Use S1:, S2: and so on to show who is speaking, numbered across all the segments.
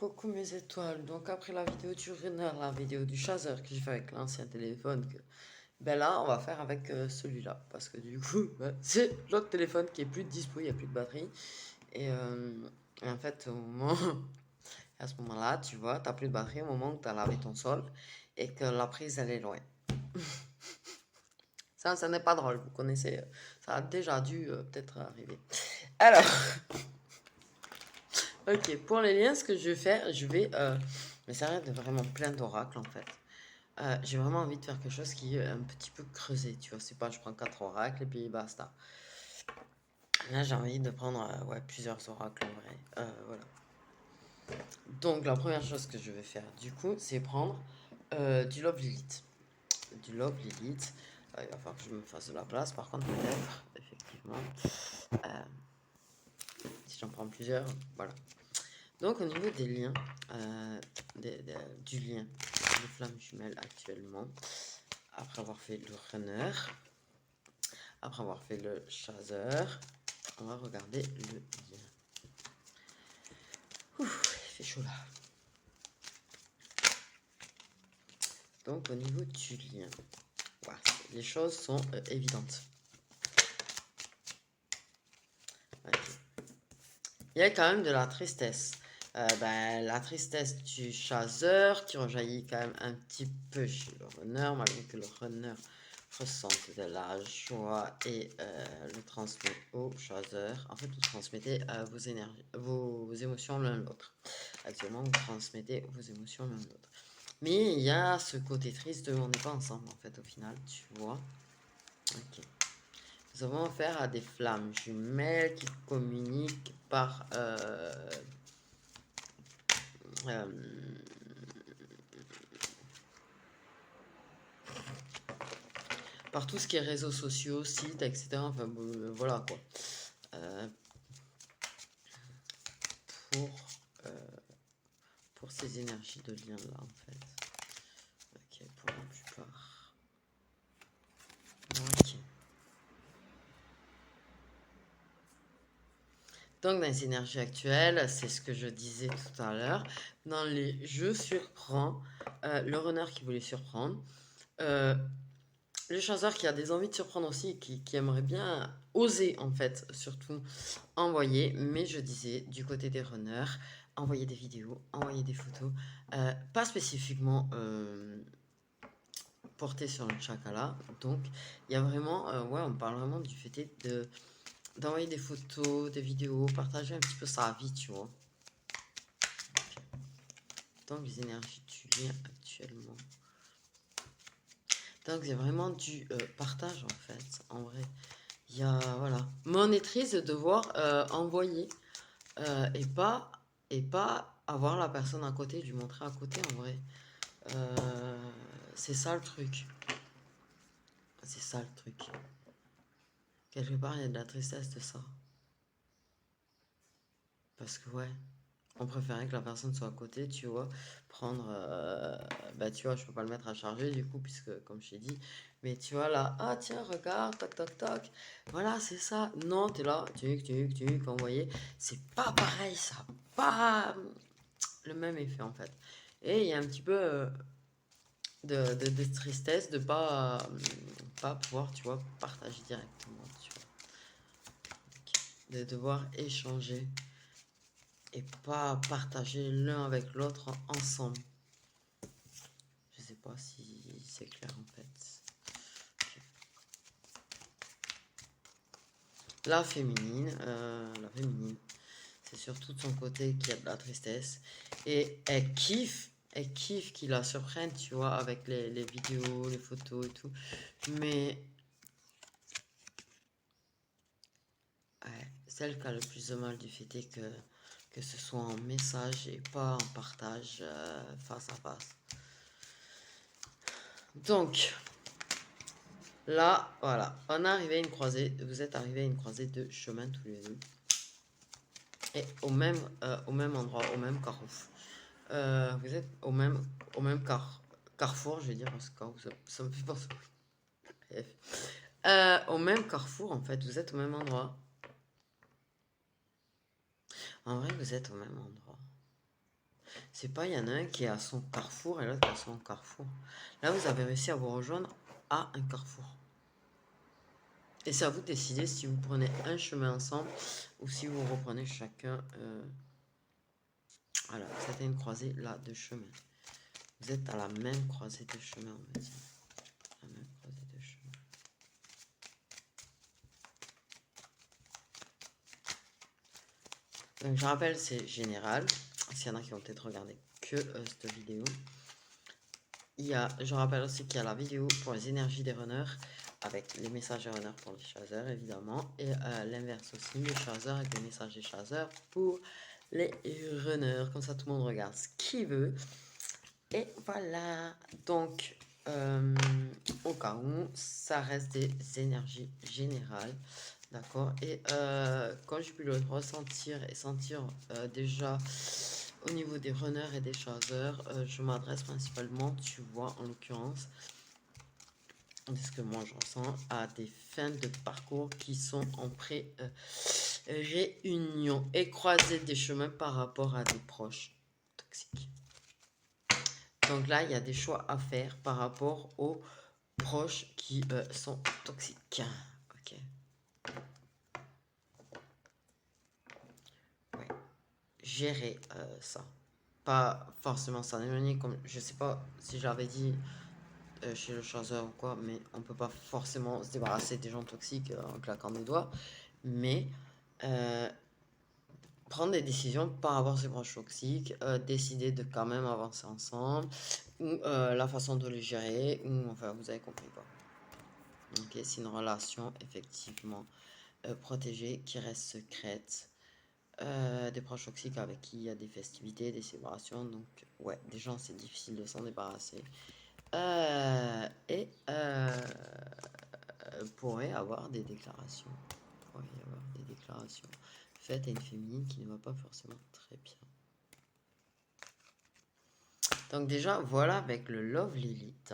S1: Coucou mes étoiles. Donc après la vidéo du runner, la vidéo du chasseur que j'ai fait avec l'ancien téléphone, ben là on va faire avec celui-là. Parce que du coup, ben, c'est l'autre téléphone qui est plus dispo, il n'y a plus de batterie. Et en fait, à ce moment-là, tu vois, tu n'as plus de batterie au moment où tu as lavé ton sol et que la prise elle est loin. Ça n'est pas drôle, vous connaissez, ça a déjà dû peut-être arriver. Alors, ok, pour les liens, ce que je vais faire, mais ça arrête de vraiment plein d'oracles en fait. J'ai vraiment envie de faire quelque chose qui est un petit peu creusé, tu vois. C'est pas, je prends 4 oracles et puis basta. Là, j'ai envie de prendre ouais, plusieurs oracles en vrai. Voilà. Donc, la première chose que je vais faire, du coup, c'est prendre du Lobe Lilith. Du Lobe Lilith. Il va falloir que je me fasse de la place, par contre, peut-être, effectivement. Euh, si j'en prends plusieurs, voilà. Donc, au niveau des liens, du lien de flamme jumelle actuellement, après avoir fait le runner, après avoir fait le chasseur, on va regarder le lien. Ouf, il fait chaud là. Donc au niveau du lien, voilà, les choses sont évidentes. Okay. Il y a quand même de la tristesse. La tristesse du chasseur qui rejaillit quand même un petit peu chez le runner, malgré que le runner ressente de la joie et le transmet au chasseur. En fait, vous transmettez vos émotions l'un l'autre. Actuellement, vous transmettez vos émotions l'un l'autre. Mais il y a ce côté triste de on n'est pas ensemble en fait au final, tu vois. Ok. Nous avons affaire à des flammes jumelles qui communiquent euh, par tout ce qui est réseaux sociaux, sites, etc. Enfin voilà quoi. Euh, pour, euh, pour ces énergies de lien là en fait. Ok, pour la plupart. Ok. Donc dans les énergies actuelles, c'est ce que je disais tout à l'heure, dans les jeux surprend, le runner qui voulait surprendre, euh, le chasseur qui a des envies de surprendre aussi, qui aimerait bien oser en fait, surtout envoyer, mais je disais du côté des runners, envoyer des vidéos, envoyer des photos, pas spécifiquement portées sur le chakala, donc il y a vraiment, ouais on parle vraiment du fait d'envoyer des photos, des vidéos, partager un petit peu sa vie, tu vois. Donc les énergies du lien actuellement. Donc c'est vraiment du partage en fait, en vrai. Il y a, voilà. Mais on est triste de devoir envoyer et pas avoir la personne à côté, lui montrer à côté en vrai. C'est ça le truc. C'est ça le truc. Quelque part, il y a de la tristesse de ça. Parce que ouais, on préférait que la personne soit à côté, tu vois, prendre, tu vois, je peux pas le mettre à charger du coup, puisque comme je t'ai dit, mais tu vois là, ah tiens, regarde, toc toc toc, voilà, c'est ça. Non, t'es là, tu envoyé, c'est pas pareil, ça, a pas le même effet en fait. Et il y a un petit peu de tristesse de pas pouvoir, tu vois, partager directement, tu vois, de devoir échanger et pas partager l'un avec l'autre ensemble. Je sais pas si c'est clair en fait. La féminine, c'est surtout de son côté qu'il y a de la tristesse. Et elle kiffe qu'il la surprenne, tu vois, avec les vidéos, les photos et tout. Mais ouais, celle qui a le plus de mal du fait est que ce soit en message et pas en partage face à face. Donc, là, voilà, on est arrivé à une croisée, vous êtes arrivé à une croisée de chemin tous les deux. Et au même endroit, au même carrefour. Vous êtes au même carrefour, je vais dire, parce que ça me fait penser. Bref. Au même carrefour, en fait, vous êtes au même endroit. En vrai, vous êtes au même endroit. C'est pas, il y en a un qui est à son carrefour et l'autre qui est à son carrefour. Là, vous avez réussi à vous rejoindre à un carrefour. Et c'est à vous de décider si vous prenez un chemin ensemble ou si vous reprenez chacun. Voilà, vous êtes à une croisée là de chemin. Vous êtes à la même croisée de chemin, on va dire. La même croisée de chemin. Donc je rappelle, c'est général. S'il y en a qui vont peut-être regarder que cette vidéo. Je rappelle aussi qu'il y a la vidéo pour les énergies des runners avec les messages des runners pour les chasseurs évidemment. Et l'inverse aussi, les chasseurs avec les messages des chasseurs pour les runners. Comme ça tout le monde regarde ce qu'il veut. Et voilà. Donc au cas où, ça reste des énergies générales. D'accord. Et quand j'ai pu le ressentir et sentir déjà au niveau des runners et des chasseurs, je m'adresse principalement, tu vois, en l'occurrence, de ce que moi je ressens, à des fins de parcours qui sont en pré-réunion et croiser des chemins par rapport à des proches toxiques. Donc là, il y a des choix à faire par rapport aux proches qui sont toxiques. Ok. Ouais. Gérer ça. Pas forcément s'en éloigner, comme je sais pas si j'avais dit chez le chasseur ou quoi, mais on peut pas forcément se débarrasser des gens toxiques en claquant des doigts, mais prendre des décisions par rapport à ces proches toxiques, décider de quand même avancer ensemble, ou la façon de les gérer, ou enfin vous avez compris quoi. Ok, c'est une relation effectivement protégée qui reste secrète. Des proches toxiques avec qui il y a des festivités, des célébrations, donc ouais, des gens c'est difficile de s'en débarrasser. Et pourrait avoir des déclarations. Pourrait y avoir des déclarations faites à une féminine qui ne va pas forcément très bien. Donc déjà, voilà avec le Love Lilith.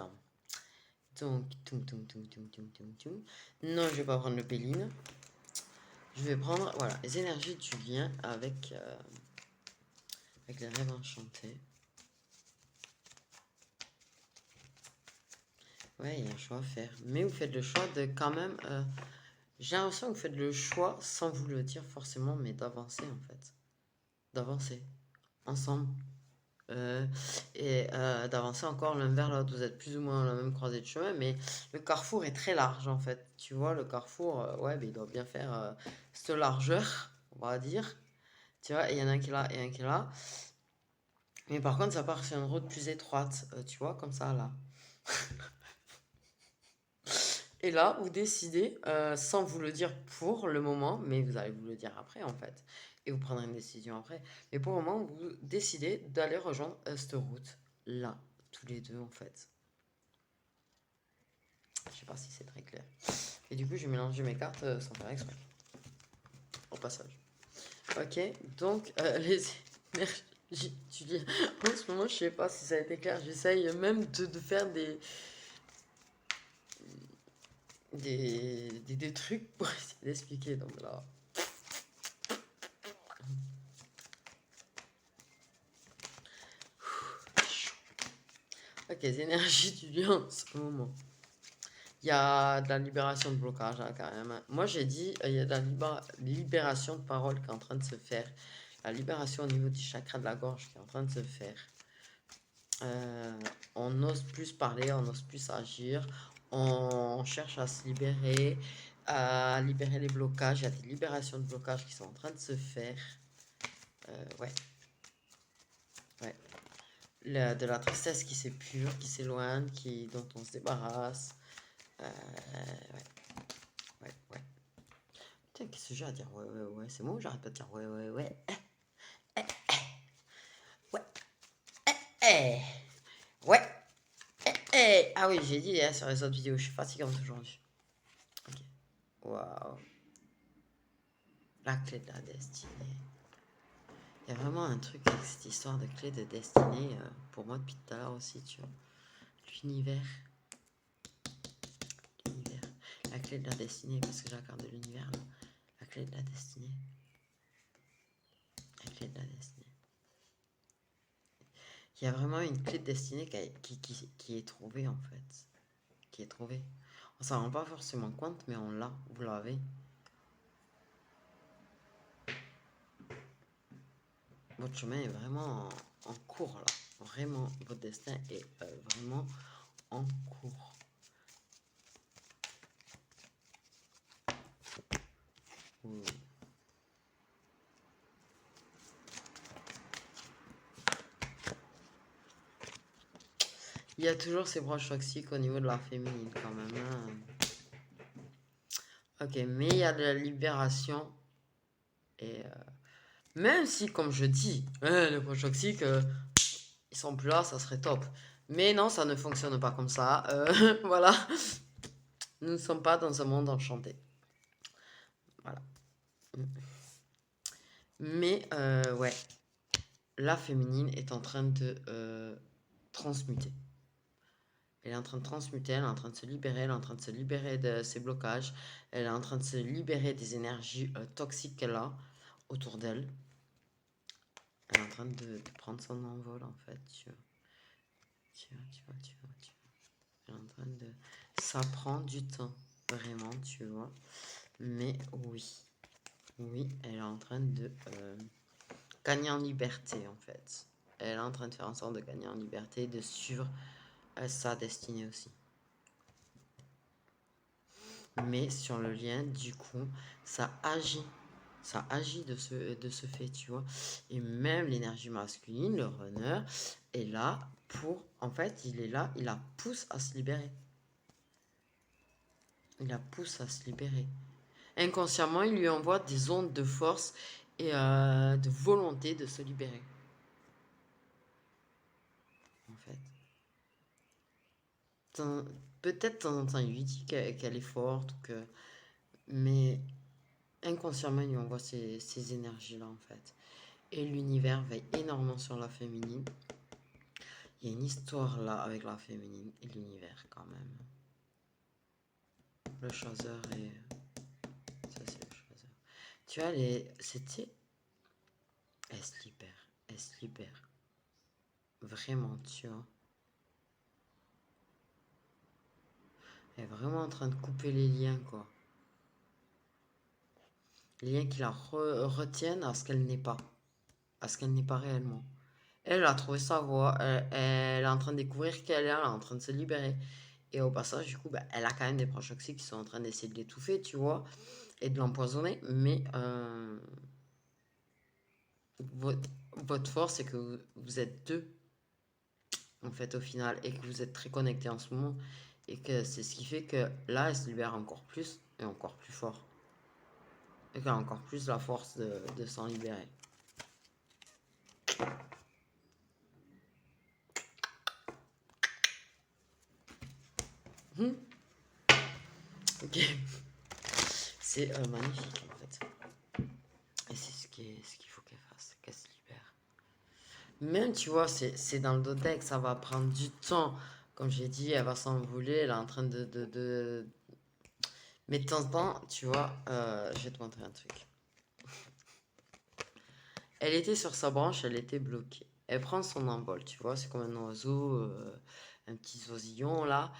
S1: Donc, non, je vais pas prendre le Péline. Je vais prendre, voilà, les énergies du lien avec les rêves enchantés. Ouais, il y a un choix à faire. Mais vous faites le choix de quand même... j'ai l'impression que vous faites le choix, sans vous le dire forcément, mais d'avancer en fait. D'avancer ensemble. Et d'avancer encore l'un vers l'autre. Vous êtes plus ou moins à la même croisée de chemin, mais le carrefour est très large en fait. Tu vois, le carrefour, ouais, il doit bien faire cette largeur, on va dire. Tu vois, et il y en a un qui est là et un qui est là. Mais par contre, ça part sur une route plus étroite, tu vois, comme ça là. Et là, vous décidez, sans vous le dire pour le moment, mais vous allez vous le dire après en fait. Et vous prendrez une décision après. Mais pour le moment, vous décidez d'aller rejoindre cette route là, tous les deux en fait. Je sais pas si c'est très clair. Et du coup, j'ai mélangé mes cartes sans faire exprès. Au passage. Ok, donc les énergies tu dis, en ce moment, je sais pas si ça a été clair. J'essaye même de faire des trucs pour essayer d'expliquer. Donc là. Ok, les énergies du lion en ce moment. Il y a de la libération de blocage là, quand même. Moi j'ai dit, il y a de la libération de parole qui est en train de se faire. La libération au niveau du chakra de la gorge qui est en train de se faire. On ose plus parler, on ose plus agir. On cherche à se libérer, à libérer les blocages. Il y a des libérations de blocages qui sont en train de se faire. Ouais. Ouais. De la tristesse qui s'épure, qui s'éloigne, dont on se débarrasse. Ouais. Ouais. Putain, qu'est-ce que j'ai à dire? Ouais. C'est moi, j'arrête pas de dire ouais. Ouais. Ouais. Ah oui, j'ai dit sur les autres vidéos, je suis fatigante aujourd'hui. Ok. Waouh. La clé de la destinée. Il y a vraiment un truc avec cette histoire de clé de destinée pour moi depuis tout à l'heure aussi, tu vois. L'univers. La clé de la destinée, parce que j'ai la carte de l'univers là. La clé de la destinée. La clé de la destinée. Il y a vraiment une clé de destinée qui est trouvée en fait. Qui est trouvée. On s'en rend pas forcément compte, mais on l'a. Vous l'avez. Votre chemin est vraiment en cours là. Vraiment, votre destin est vraiment en cours. Oui. Il y a toujours ces broches toxiques au niveau de la féminine quand même. Hein. Ok, mais il y a de la libération. Et même si, comme je dis, les broches toxiques, ils sont plus là, ça serait top. Mais non, ça ne fonctionne pas comme ça. Voilà. Nous ne sommes pas dans un monde enchanté. Voilà. Mais ouais, la féminine est en train de transmuter. Elle est en train de transmuter, elle est en train de se libérer, elle est en train de se libérer de ses blocages, elle est en train de se libérer des énergies toxiques qu'elle a autour d'elle. Elle est en train de prendre son envol en fait. Tu vois. Elle est en train de... Ça prend du temps, vraiment, tu vois. Mais oui, oui, elle est en train de gagner en liberté en fait. Elle est en train de faire en sorte de gagner en liberté, de suivre sa destinée aussi. Mais sur le lien, du coup, ça agit. Ça agit de ce fait, tu vois. Et même l'énergie masculine, le runner, est là pour... En fait, il est là, il la pousse à se libérer. Il la pousse à se libérer. Inconsciemment, il lui envoie des ondes de force et de volonté de se libérer. En fait. Peut-être de temps en temps, il lui dit qu'elle est forte, mais inconsciemment, il lui envoie ces énergies-là, en fait. Et l'univers veille énormément sur la féminine. Il y a une histoire là avec la féminine et l'univers, quand même. Le choiseur et... Ça, c'est le choiseur. Tu vois, c'était... Elle se libère. Elle se libère. Vraiment, tu vois. Elle est vraiment en train de couper les liens, quoi. Les liens qui la retiennent à ce qu'elle n'est pas. À ce qu'elle n'est pas réellement. Elle a trouvé sa voie. Elle est en train de découvrir qu'elle est. Elle est en train de se libérer. Et au passage, du coup, bah, elle a quand même des proches toxiques qui sont en train d'essayer de l'étouffer, tu vois. Et de l'empoisonner. Mais votre force, c'est que vous êtes deux, en fait, au final. Et que vous êtes très connectés en ce moment. Et que c'est ce qui fait que là, elle se libère encore plus et encore plus fort. Et qu'elle a encore plus la force de s'en libérer. Ok. C'est magnifique en fait. Et c'est ce qu'il faut qu'elle fasse, qu'elle se libère. Même, tu vois, c'est dans le dodex, ça va prendre du temps. Comme j'ai dit, elle va s'envoler, elle est en train de... Mais de temps en temps, tu vois, je vais te montrer un truc. Elle était sur sa branche, elle était bloquée. Elle prend son envol, tu vois, c'est comme un oiseau, un petit oisillon là.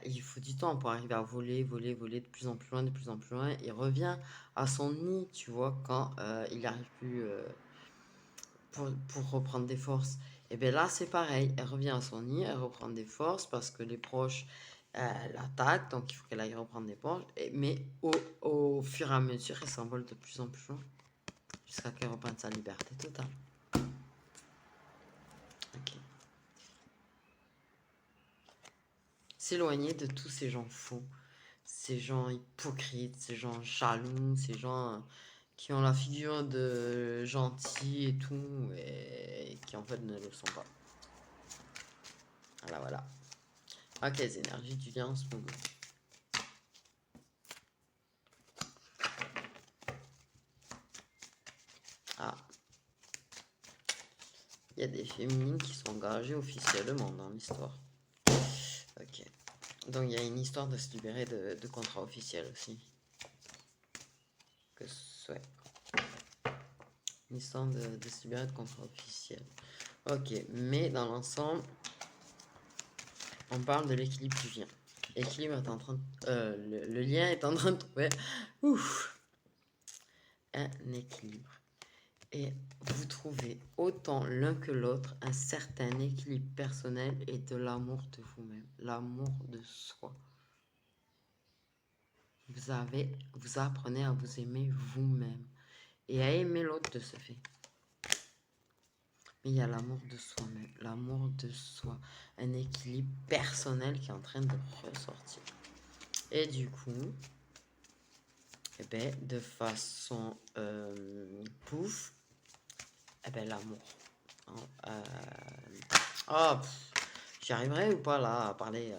S1: Il faut du temps pour arriver à voler, voler, voler de plus en plus loin, de plus en plus loin. Il revient à son nid, tu vois, quand il n'arrive plus pour reprendre des forces. Et bien là, c'est pareil. Elle revient à son nid, elle reprend des forces parce que les proches l'attaquent, donc il faut qu'elle aille reprendre des forces. Mais au fur et à mesure, elle s'envole de plus en plus loin jusqu'à qu'elle reprenne sa liberté totale. Ok. S'éloigner de tous ces gens fous, ces gens hypocrites, ces gens jaloux, ces gens qui ont la figure de gentils et tout, et qui en fait ne le sont pas. Voilà, voilà. Ok, les énergies du lien en ce moment. Ah. Il y a des féminines qui sont engagées officiellement dans l'histoire. Ok. Donc il y a une histoire de se libérer de contrats officiels aussi. Que ouais. Une histoire de se libérer de contrats officiels. Ok, mais dans l'ensemble, on parle de l'équilibre du lien. L'équilibre est en train le lien est en train de trouver ouf, un équilibre. Et vous trouvez autant l'un que l'autre un certain équilibre personnel et de l'amour de vous-même, l'amour de soi. Vous apprenez à vous aimer vous-même et à aimer l'autre de ce fait. Mais il y a l'amour de soi-même, l'amour de soi, un équilibre personnel qui est en train de ressortir. Et du coup, eh ben, de façon pouf, eh ben, l'amour. Oh, j'y arriverai ou pas là à parler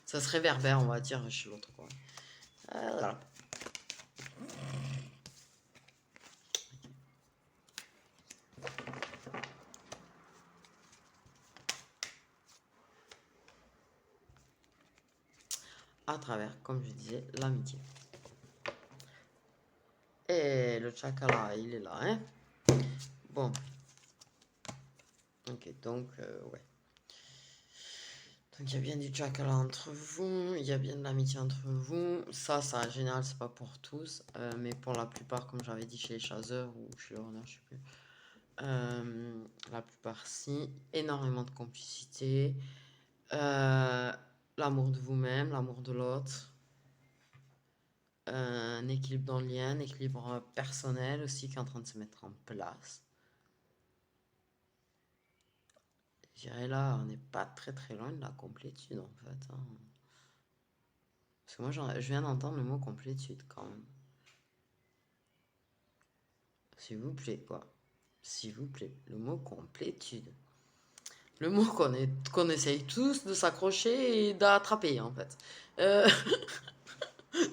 S1: ça se réverbère, on va dire, chez l'autre quoi. Voilà. À travers, comme je disais, l'amitié. Et le chakra, il est là, hein. Bon. Ok, donc, ouais. Donc, il y a bien du chakra entre vous, il y a bien de l'amitié entre vous. Ça, en général, c'est pas pour tous, mais pour la plupart, comme j'avais dit chez les chasseurs ou chez les renards, je sais plus. La plupart, si. Énormément de complicité. L'amour de vous-même, l'amour de l'autre. Un équilibre dans le lien, un équilibre personnel aussi qui est en train de se mettre en place. Je dirais là, on n'est pas très très loin de la complétude en fait, hein. Parce que moi, je viens d'entendre le mot complétude quand même. S'il vous plaît, quoi. S'il vous plaît, le mot complétude. Le mot qu'on essaye tous de s'accrocher et d'attraper en fait. Euh,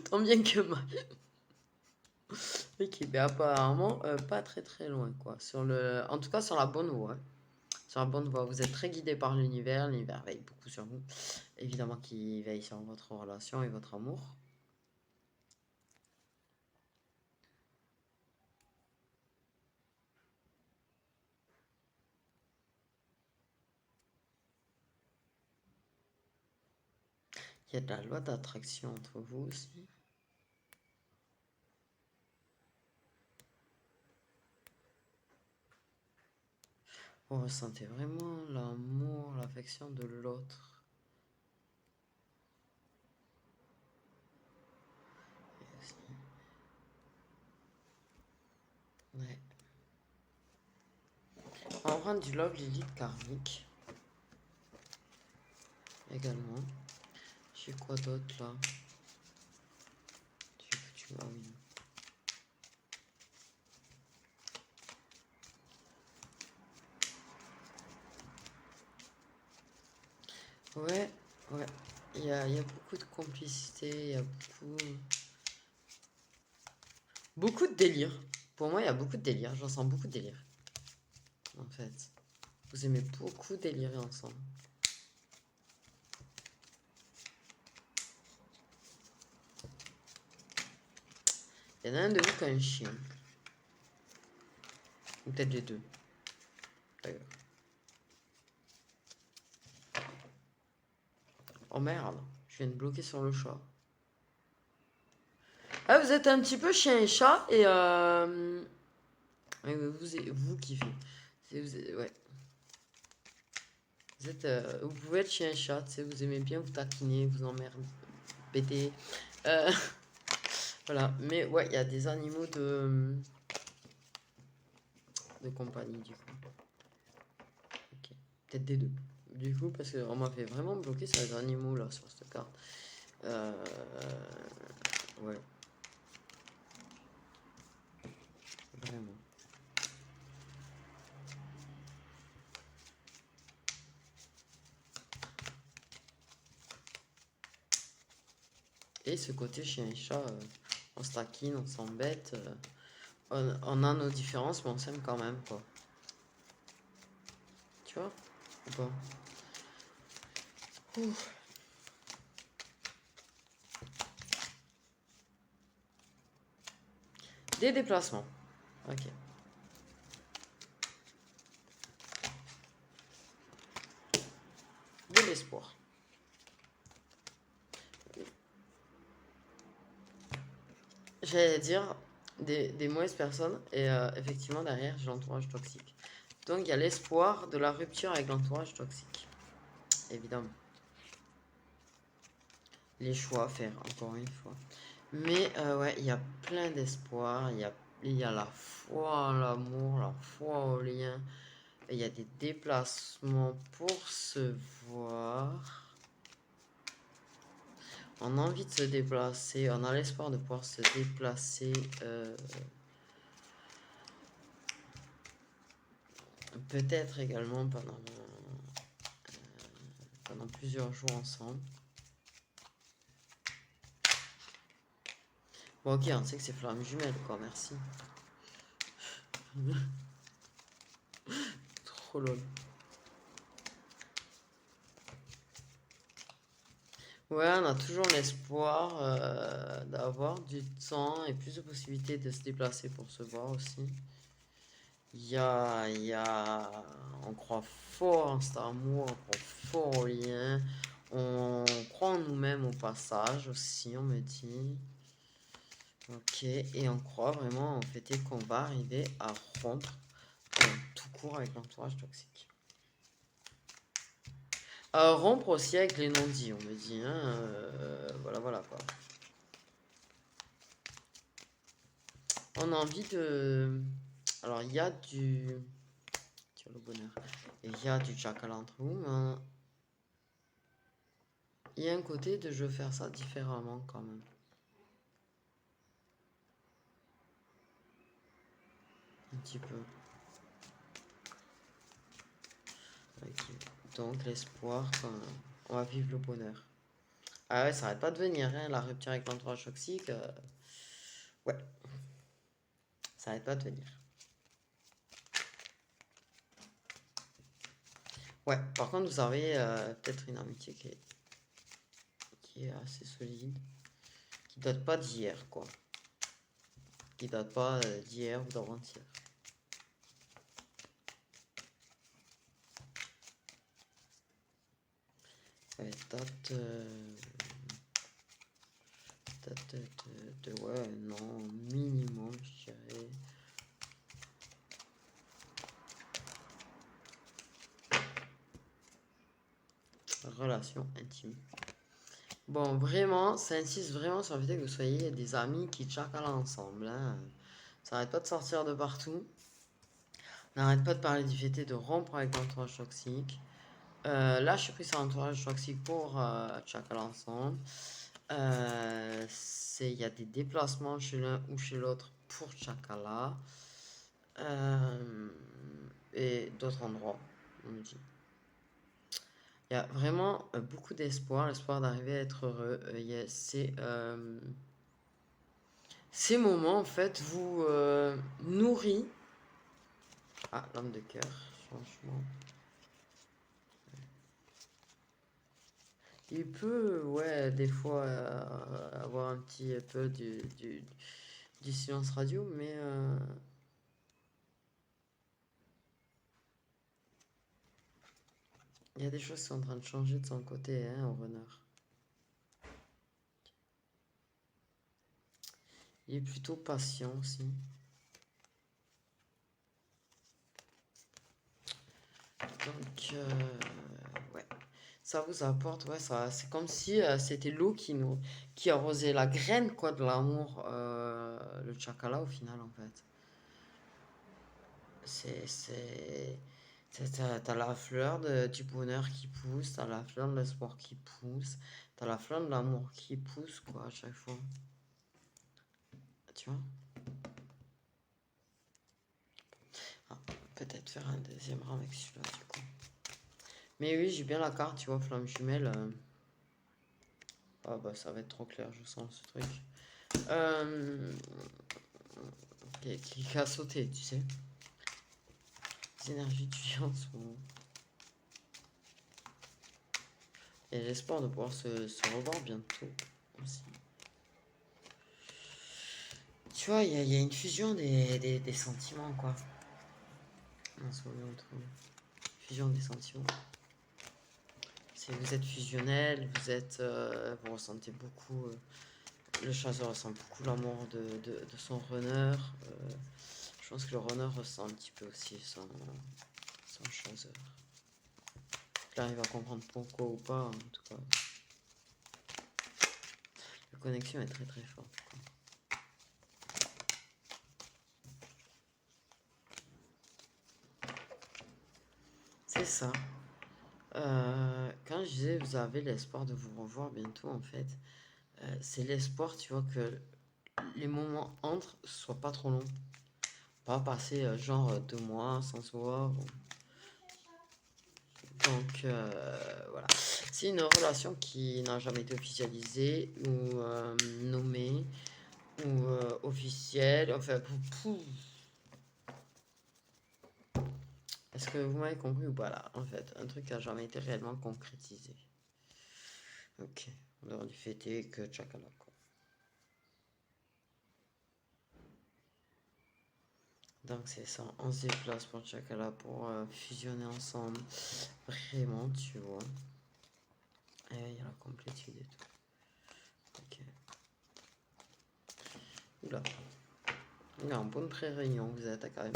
S1: tant bien que mal. Ok, mais apparemment, pas très très loin quoi. En tout cas, sur la bonne voie. Sur la bonne voie. Vous êtes très guidé par l'univers. L'univers veille beaucoup sur vous. Évidemment qu'il veille sur votre relation et votre amour. Il y a de la loi d'attraction entre vous aussi. Vous ressentez vraiment l'amour, l'affection de l'autre. Ouais. On va prendre du love Lilith karmique. Également. J'ai quoi d'autre là? Ah oui. Ouais, ouais. Il y a beaucoup de complicité, il y a beaucoup de délire. Pour moi, il y a beaucoup de délire. J'en sens beaucoup de délire. En fait. Vous aimez beaucoup délirer ensemble. Il y en a un de vous qui a un chien. Ou peut-être les deux. D'ailleurs. Oh merde, je viens de bloquer sur le chat. Ah, vous êtes un petit peu chien et chat et ouais, vous kiffez. Ouais. Vous pouvez être chien et chat, tu sais, vous aimez bien vous taquiner, vous embêter. Euh, voilà, mais ouais, il y a des animaux de compagnie du coup. Ok, peut-être des deux. Du coup, parce qu'on m'a fait vraiment bloquer sur les animaux là sur cette carte. Ouais. Vraiment. Et ce côté chien et chat, on se taquine, on s'embête, on a nos différences, mais on s'aime quand même, quoi. Tu vois? Ou pas? Ouf. Des déplacements. Ok. d'espoir. J'allais dire des mauvaises personnes et effectivement derrière j'ai l'entourage toxique. Donc il y a l'espoir de la rupture avec l'entourage toxique. Évidemment. Les choix à faire, encore une fois. Mais ouais, il y a plein d'espoir. Il y a la foi en l'amour, la foi au lien. Il y a des déplacements pour se voir. On a envie de se déplacer. On a l'espoir de pouvoir se déplacer. Peut-être également pendant plusieurs jours ensemble. Bon, ok, on sait que c'est flamme jumelle, quoi, merci. Trop lol. Ouais, on a toujours l'espoir d'avoir du temps et plus de possibilités de se déplacer pour se voir aussi. On croit fort en cet amour, on croit fort au lien, on croit en nous-mêmes au passage aussi, on me dit. Ok, et on croit vraiment en fait qu'on va arriver à rompre tout court avec l'entourage toxique. Rompre aussi avec les non-dits, on me dit, hein, voilà quoi. On a envie de... Alors, il y a du... Tire le bonheur. Et il y a du chacal entre vous, mais... Il y a un côté de je veux faire ça différemment, quand même. Un petit peu. Ok. Donc, l'espoir, on va vivre le bonheur. Ah ouais, ça arrête pas de venir, hein, la rupture avec l'entourage toxique. Ouais. Ça arrête pas de venir. Ouais, par contre, vous avez peut-être une amitié qui est assez solide. Qui date pas d'hier, quoi. Qui date pas d'hier ou d'avant-hier. Ouais, date ouais, non, minimum, je dirais. Relation intime. Bon, vraiment, ça insiste vraiment sur le fait que vous soyez des amis qui chacalent ensemble. Hein. Ça n'arrête pas de sortir de partout. N'arrête pas de parler du fait de rompre avec l'entourage toxique. Là, je suis pris sur l'entourage toxique pour chacun ensemble. Il y a des déplacements chez l'un ou chez l'autre pour Chakala. Et d'autres endroits, on me dit. Il y a vraiment beaucoup d'espoir, l'espoir d'arriver à être heureux. Ces moments, en fait, vous nourrit. Ah, l'homme de cœur, franchement. Il peut, ouais, des fois avoir un petit peu du silence radio, mais il y a des choses qui sont en train de changer de son côté, hein, au runner. Il est plutôt patient aussi. Donc, ouais. Ça vous apporte, ouais, ça, c'est comme si c'était l'eau qui arrosait la graine, quoi, de l'amour, le chakala, au final, en fait. T'as la fleur du bonheur qui pousse, t'as la fleur de l'espoir qui pousse, t'as la fleur de l'amour qui pousse, quoi, à chaque fois. Tu vois? Ah, peut-être faire un deuxième rang avec celui-là, du coup. Mais oui, j'ai bien la carte, tu vois, flamme jumelle. Ah bah ça va être trop clair, je sens ce truc. Qui a sauté, tu sais. Les énergies étudiantes sont... Et l'espoir de pouvoir se revoir bientôt aussi. Tu vois, il y a une fusion des sentiments, quoi. En ce moment, fusion des sentiments. Vous êtes fusionnel, vous ressentez beaucoup, le chasseur ressent beaucoup l'amour de son runner. Je pense que le runner ressent un petit peu aussi son chasseur. Il arrive à comprendre pourquoi ou pas, en tout cas. La connexion est très très forte. C'est ça. Quand je disais vous avez l'espoir de vous revoir bientôt, en fait, c'est l'espoir, tu vois, que les moments entre soient pas trop longs. Pas passer genre 2 mois sans se voir. Donc voilà. C'est une relation qui n'a jamais été officialisée ou nommée ou officielle. Enfin, est-ce que vous m'avez compris ou pas là? En fait, un truc qui n'a jamais été réellement concrétisé. Ok, on aurait dû fêter que Chakala, quoi. Donc c'est ça, on se déplace pour Chakala pour fusionner ensemble. Vraiment, tu vois. Et il y a la complétude et tout. Ok. Oula. Oula, en bonne pré-réunion, vous êtes quand même.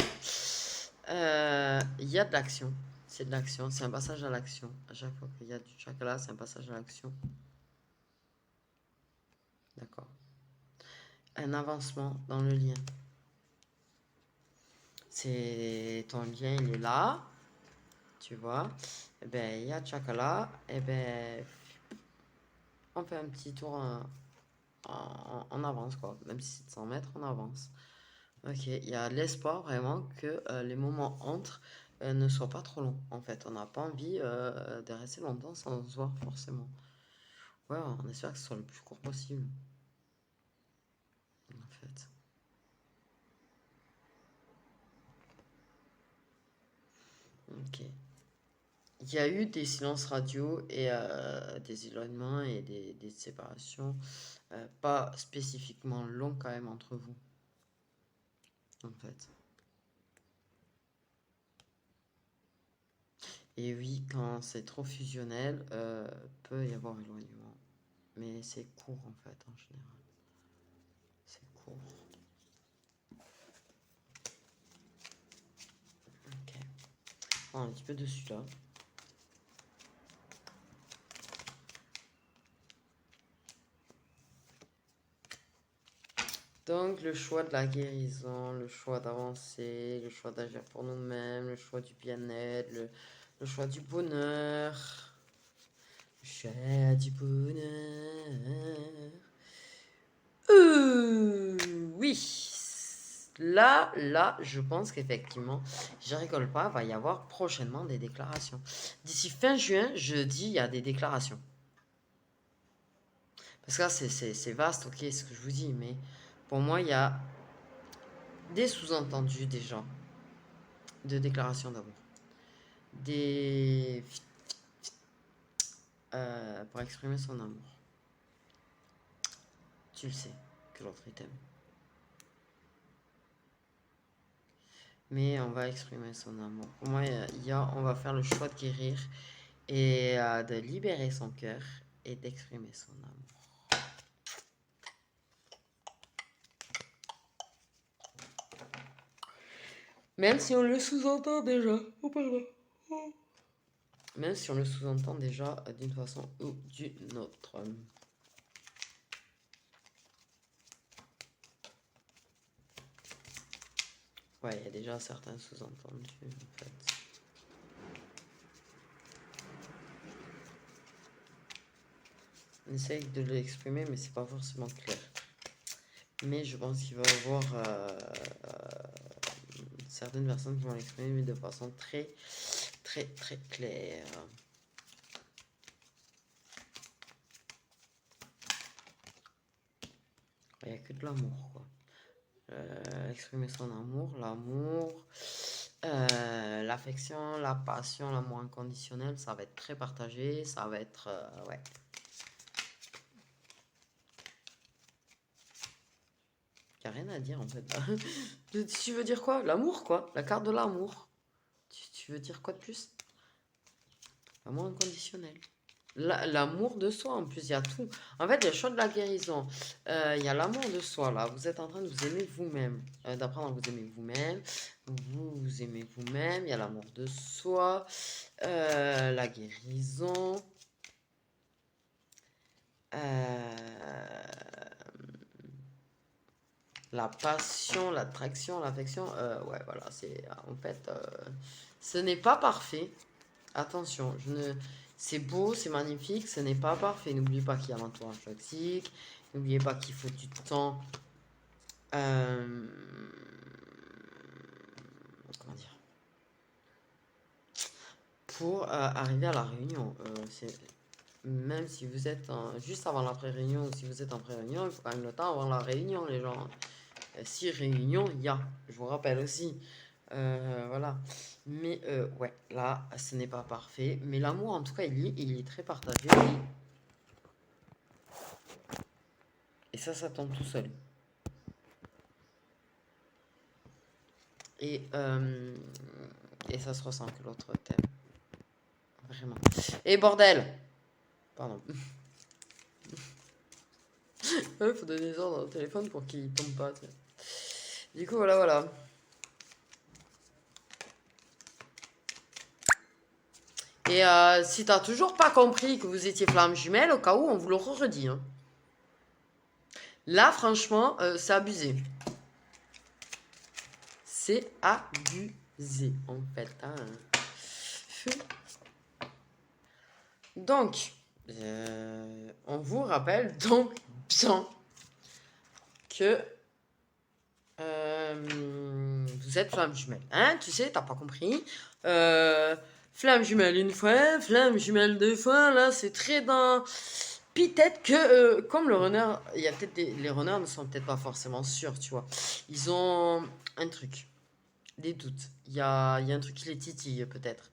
S1: Il y a de l'action. C'est de l'action, c'est un passage à l'action. À chaque fois qu'il y a du Chakala, c'est un passage à l'action. D'accord. Un avancement dans le lien. C'est ton lien, il est là, tu vois. Et ben il y a Chakala, et ben on fait un petit tour en avance, quoi. Même si c'est de 100 mètres, on avance. Ok, il y a l'espoir vraiment que les moments entre ne soient pas trop longs. En fait, on n'a pas envie de rester longtemps sans se voir forcément. Ouais, on espère que ce soit le plus court possible. En fait. Ok. Il y a eu des silences radio et des éloignements et des séparations pas spécifiquement longs quand même entre vous. En fait. Et oui, quand c'est trop fusionnel, peut y avoir éloignement. Mais c'est court en fait en général. C'est court. Ok. On un petit peu dessus là. Donc le choix de la guérison, le choix d'avancer, le choix d'agir pour nous-mêmes, le choix du bien-être, le choix du bonheur. Le choix du bonheur. Oui. Là, je pense qu'effectivement, je rigole pas, va y avoir prochainement des déclarations. D'ici fin juin, je dis il y a des déclarations. Parce que là, c'est vaste, ok, ce que je vous dis, mais pour moi, il y a des sous-entendus déjà de déclaration d'amour. Des. Pour exprimer son amour. Tu le sais, que l'autre t'aime. Mais on va exprimer son amour. Pour moi, on va faire le choix de guérir et de libérer son cœur et d'exprimer son amour. Même si on le sous-entend déjà. Oh, pardon. Même si on le sous-entend déjà d'une façon ou d'une autre. Ouais, il y a déjà certains sous-entendus en fait. On essaye de l'exprimer, mais c'est pas forcément clair. Mais je pense qu'il va y avoir certaines personnes qui vont l'exprimer, mais de façon très, très, très claire. Il n'y a que de l'amour, quoi. Exprimer son amour, l'amour, l'affection, la passion, l'amour inconditionnel, ça va être très partagé, ça va être... ouais. Il n'y a rien à dire en fait. Tu veux dire quoi? L'amour, quoi. La carte de l'amour. Tu veux dire quoi de plus? L'amour inconditionnel. L'amour de soi, en plus, il y a tout. En fait, il y a le choix de la guérison. Il y a l'amour de soi, là. Vous êtes en train de vous aimer vous-même. D'apprendre à vous aimer vous-même. Vous vous aimez vous-même. Il y a l'amour de soi. La guérison. La passion, l'attraction, l'affection. Ouais, voilà. C'est, en fait, ce n'est pas parfait. Attention, c'est beau, c'est magnifique, ce n'est pas parfait. N'oubliez pas qu'il y a l'entourage toxique. N'oubliez pas qu'il faut du temps. Comment dire? Pour arriver à la réunion. Même si vous êtes juste avant la pré-réunion ou si vous êtes en pré-réunion, il faut quand même le temps avant la réunion, les gens. 6 réunions, il y a. Je vous rappelle aussi. Voilà. Mais ouais, là, ce n'est pas parfait. Mais l'amour, en tout cas, il est très partagé. Et ça tombe tout seul. Et ça se ressent que l'autre t'aime. Vraiment. Et bordel! Pardon. Il faut donner des ordres au téléphone pour qu'il tombe pas. T'sais. Du coup, voilà. Et si t'as toujours pas compris que vous étiez flamme jumelle, au cas où, on vous le redit. Hein. Là, franchement, c'est abusé. C'est abusé, en fait. Hein. Donc, on vous rappelle donc bien que vous êtes flamme jumelle. Hein, tu sais, t'as pas compris. Flamme jumelle une fois, flamme jumelle 2 fois. Là, c'est très dans... Peut-être que, comme le runner, il y a peut-être les runners ne sont peut-être pas forcément sûrs, tu vois. Ils ont un truc, des doutes. Il y a un truc qui les titille, peut-être.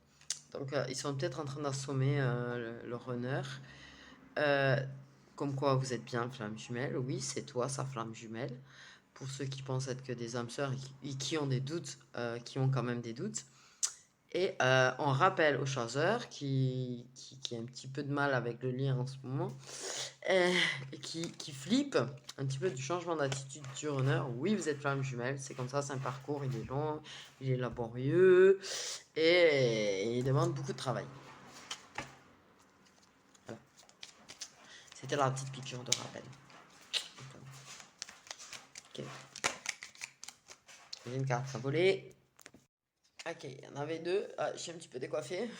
S1: Donc, ils sont peut-être en train d'assommer le runner. Comme quoi vous êtes bien flamme jumelle. Oui, c'est toi, sa flamme jumelle. Pour ceux qui pensent être que des âmes sœurs et qui ont des doutes, qui ont quand même des doutes. Et on rappelle aux chasseurs qui a un petit peu de mal avec le lien en ce moment, et qui flippe un petit peu du changement d'attitude du runner. Oui, vous êtes flamme jumelle, c'est comme ça, c'est un parcours, il est long, il est laborieux, et il demande beaucoup de travail. Voilà. C'était la petite piqûre de rappel. Ok. J'ai une carte à voler. Ok, il y en avait 2. Ah, je suis un petit peu décoiffé.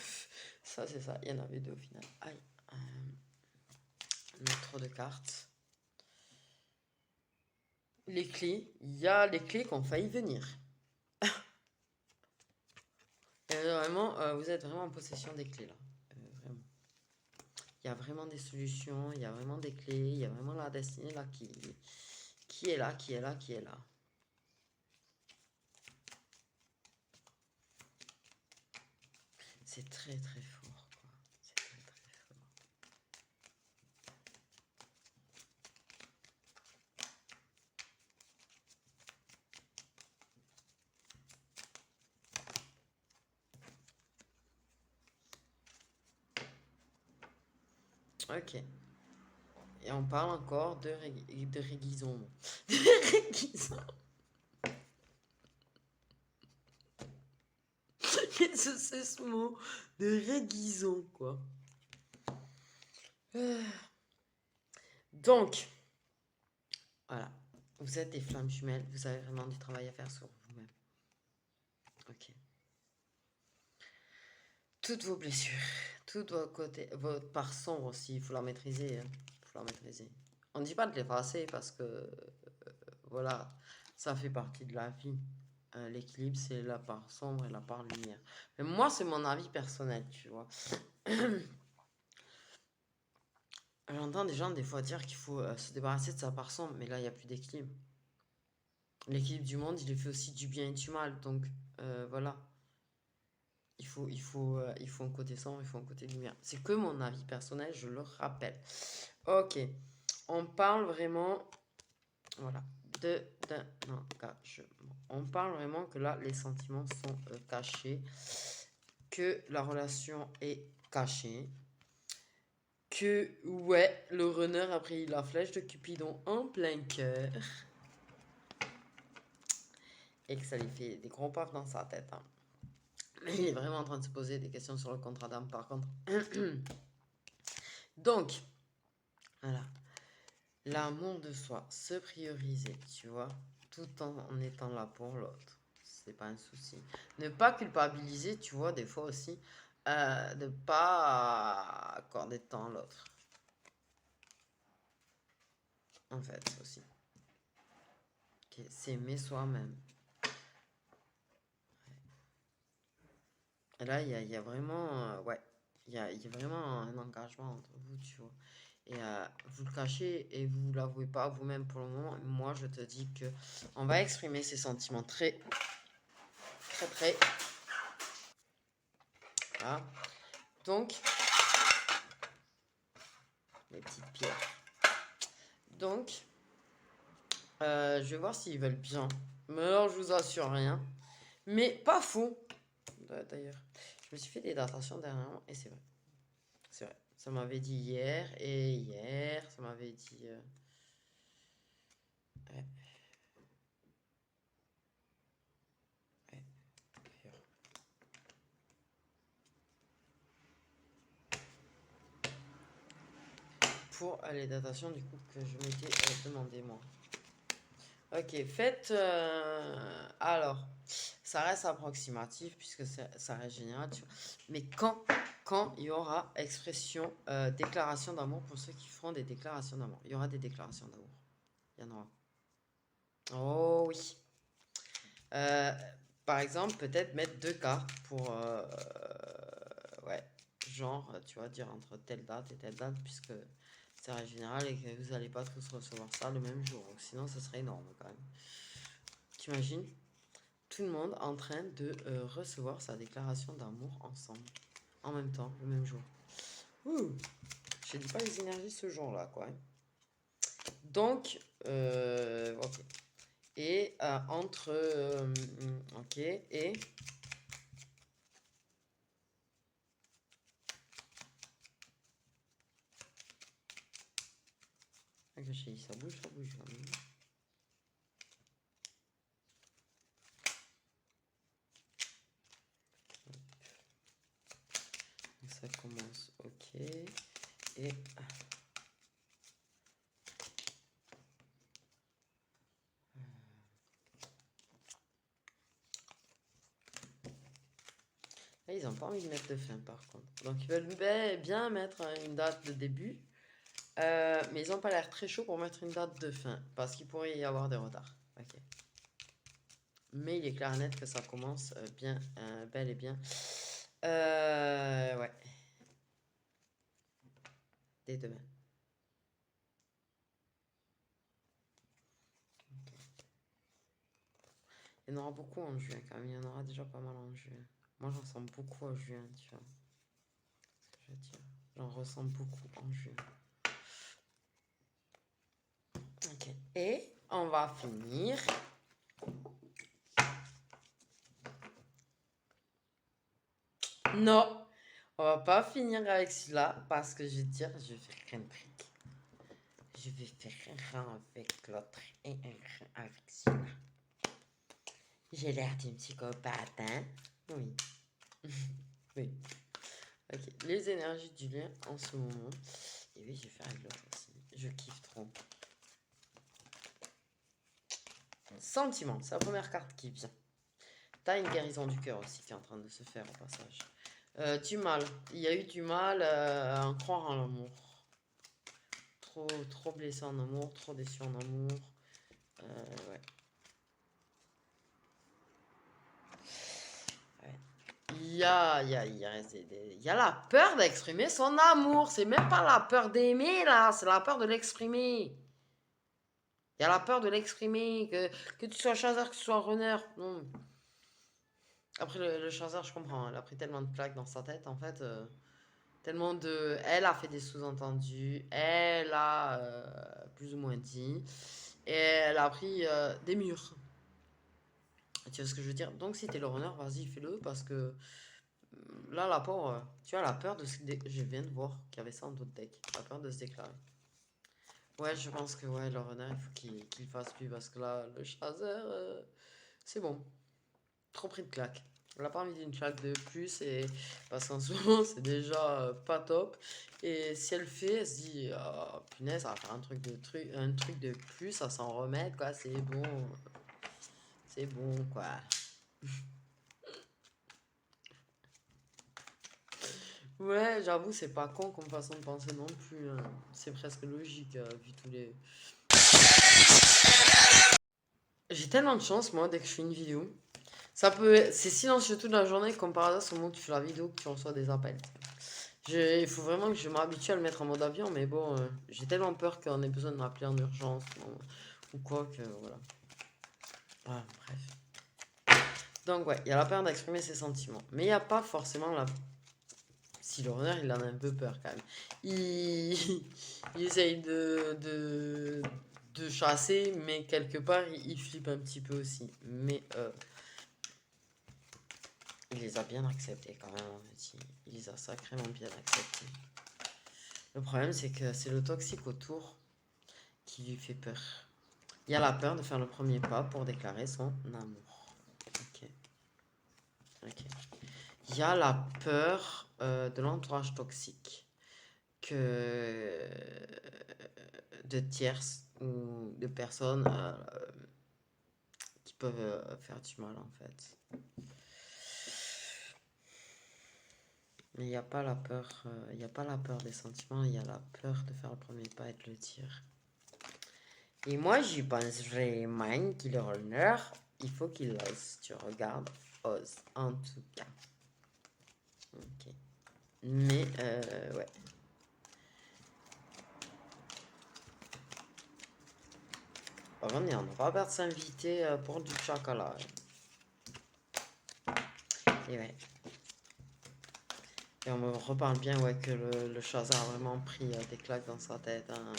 S1: Ça, c'est ça. Il y en avait 2 au final. Aïe. Trop de cartes. Les clés. Il y a les clés qui ont failli venir. Et vraiment, vous êtes vraiment en possession des clés là. Vraiment. Il y a vraiment des solutions. Il y a vraiment des clés. Il y a vraiment la destinée là qui est là, qui est là, qui est là. C'est très très fort, quoi. C'est très très fort. Ok. Et on parle encore de réguison. De réguison. Qu'est-ce que c'est ce mot? De réguison, quoi. Donc, voilà. Vous êtes des flammes jumelles. Vous avez vraiment du travail à faire sur vous-même. Ok. Toutes vos blessures, tout votre part sombre aussi, il faut la maîtriser. Hein. Faut la maîtriser. On ne dit pas de l'effacer parce que, voilà, ça fait partie de la vie. L'équilibre, c'est la part sombre et la part lumière. Mais moi, c'est mon avis personnel, tu vois. J'entends des gens des fois dire qu'il faut se débarrasser de sa part sombre, mais là, il n'y a plus d'équilibre. L'équilibre du monde, il est fait aussi du bien et du mal. Donc, voilà. Il faut un côté sombre, il faut un côté lumière. C'est que mon avis personnel, je le rappelle. Ok. On parle vraiment... Voilà. D'un engagement. On parle vraiment que là, les sentiments sont cachés. Que la relation est cachée. que, ouais, le runner a pris la flèche de Cupidon en plein cœur. Et que ça lui fait des gros paf dans sa tête. Hein. Mais il est vraiment en train de se poser des questions sur le contrat d'âme, par contre. Donc, voilà. L'amour de soi, se prioriser, tu vois, tout en étant là pour l'autre. C'est pas un souci. Ne pas culpabiliser, tu vois, des fois aussi, de pas accorder de temps à l'autre. En fait, aussi. Okay. S'aimer soi-même. Et là, il y a vraiment, ouais, il y a vraiment un engagement entre vous, tu vois. Et vous le cachez et vous ne l'avouez pas vous-même pour le moment. Moi, je te dis que on va exprimer ces sentiments très, très, très. Voilà. Donc, les petites pierres. Donc, je vais voir s'ils veulent bien. Mais alors, je vous assure rien. Mais pas fou. D'ailleurs, je me suis fait des datations dernièrement et c'est vrai. C'est vrai. Ça m'avait dit hier et hier, ça m'avait dit. Ouais, ouais, d'ailleurs. Pour les datations du coup que je m'étais demandé moi. Ok, faites. Alors, ça reste approximatif puisque ça reste général, tu vois. Mais quand il y aura expression, déclaration d'amour pour ceux qui feront des déclarations d'amour, il y aura des déclarations d'amour. Il y en aura. Oh oui. Euh, Par exemple, peut-être mettre 2 cartes pour. Ouais, genre, tu vois, dire entre telle date et telle date, puisque c'est règle générale et que vous n'allez pas tous recevoir ça le même jour. Sinon, ce serait énorme quand même. T'imagines tout le monde en train de recevoir sa déclaration d'amour ensemble, en même temps, le même jour. Ouh, je dis pas les énergies ce jour-là, quoi. Donc, ok. Et entre. Ok, et. Ça bouge, ça bouge. Ça commence, ok. Et. Là, ils n'ont pas envie de mettre de fin par contre. Donc ils veulent bien mettre une date de début. Mais ils n'ont pas l'air très chaud pour mettre une date de fin. Parce qu'il pourrait y avoir des retards. Ok. Mais il est clair et net que ça commence bien, bel et bien. Ouais. Dès demain. Okay. Il y en aura beaucoup en juin quand même. Il y en aura déjà pas mal en juin. Moi j'en sens beaucoup en juin, tu vois. Ce que je veux dire. J'en ressens beaucoup en juin. Ok. Et on va finir. Non, on va pas finir avec celui-là parce que je vais dire, je vais faire un truc. Je vais faire un rang avec l'autre et un rang avec celui-là. J'ai l'air d'une psychopathe, hein? Oui. Oui. Ok, les énergies du lien en ce moment. Et oui, je vais faire avec l'autre aussi. Je kiffe trop. Sentiment, c'est la première carte qui vient. T'as une guérison du cœur aussi qui est en train de se faire au passage. Du mal. Il y a eu du mal à en croire en l'amour. Trop blessé en amour, trop déçu en amour. Ouais. Ouais. Il y a la peur d'exprimer son amour. C'est même pas la peur d'aimer, là. C'est la peur de l'exprimer. Il y a la peur de l'exprimer. Que tu sois chasseur, que tu sois runner. Non. Après, le chasseur, je comprends. Elle a pris tellement de plaques dans sa tête, en fait. Tellement de. Elle a fait des sous-entendus. Elle a plus ou moins dit. Et elle a pris des murs. Tu vois ce que je veux dire? Donc, si t'es le runner, vas-y, fais-le parce que là, la pauvre, tu as la peur de je viens de voir qu'il y avait ça en d'autres decks. La peur de se déclarer. Ouais, je pense que ouais, le renard, il faut qu'il fasse plus parce que là, le chaser, c'est bon. Trop pris de claque. Elle a pas envie d'une claque de plus et parce qu'en ce moment, c'est déjà pas top. Et si elle fait, elle se dit, oh, punaise, ça va faire un truc de plus, à s'en remettre, quoi. C'est bon. C'est bon, quoi. Ouais, j'avoue, c'est pas con comme façon de penser non plus, hein. C'est presque logique, vu tous les. J'ai tellement de chance, moi, dès que je fais une vidéo. C'est silencieux toute la journée, comme par hasard, au moment où tu fais la vidéo, que tu reçois des appels. Il faut vraiment que je m'habitue à le mettre en mode avion, mais bon, j'ai tellement peur qu'on ait besoin de m'appeler en urgence ou quoi que voilà. Ah, bref. Donc, ouais, il y a la peur d'exprimer ses sentiments, mais il n'y a pas forcément la. Si le runner, il en a un peu peur quand même. Il, il essaye de chasser, mais quelque part, il flippe un petit peu aussi. Mais il les a bien acceptés quand même, on dit. Il les a sacrément bien acceptés. Le problème, c'est que c'est le toxique autour qui lui fait peur. Il y a la peur de faire le premier pas pour déclarer son amour. Ok. Ok. Il y a la peur de l'entourage toxique que de tierces ou de personnes qui peuvent faire du mal en fait. Mais il n'y a pas la peur, il n'y a pas la peur des sentiments, il y a la peur de faire le premier pas et de le dire. Et moi, j'y pense vraiment qu'il aura l'honneur. Il faut qu'il ose. Tu regardes, ose. En tout cas. Ok. Mais, ouais. Par contre, on n'a pas peur de s'inviter pour du chocolat. Et ouais. Et on me reparle bien, ouais, que le Chaser a vraiment pris des claques dans sa tête. Hein,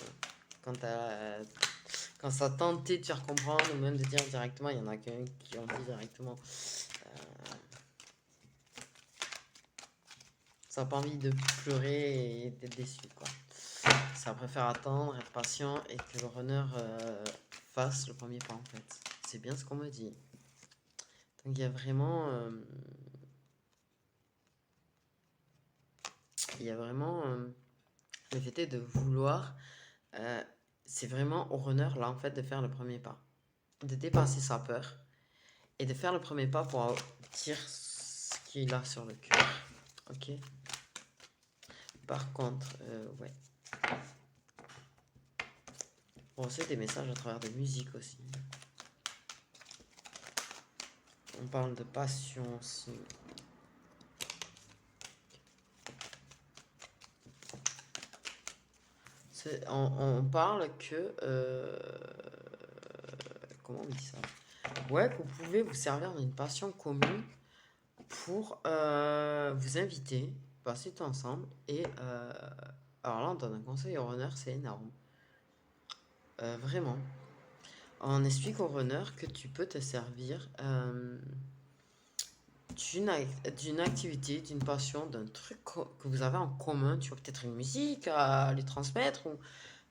S1: quand ça tentait de faire comprendre, ou même de dire directement, il y en a qui ont dit directement. Ça n'a pas envie de pleurer et d'être déçu, quoi. Ça préfère attendre, être patient et que le runner fasse le premier pas, en fait. C'est bien ce qu'on me dit. Donc il y a vraiment... le fait est de vouloir... c'est vraiment au runner, là, en fait, de faire le premier pas. De dépasser sa peur et de faire le premier pas pour dire ce qu'il a sur le cœur. Ok. Par contre, ouais. On reçoit des messages à travers des musiques aussi. On parle de passion aussi. On parle que... comment on dit ça? Ouais, que vous pouvez vous servir d'une passion commune pour vous inviter, passer tout ensemble. Et alors là, on donne un conseil au runner, c'est énorme. Vraiment. On explique au runner que tu peux te servir d'une activité, d'une passion, d'un truc que vous avez en commun. Tu vois, peut-être une musique à lui transmettre ou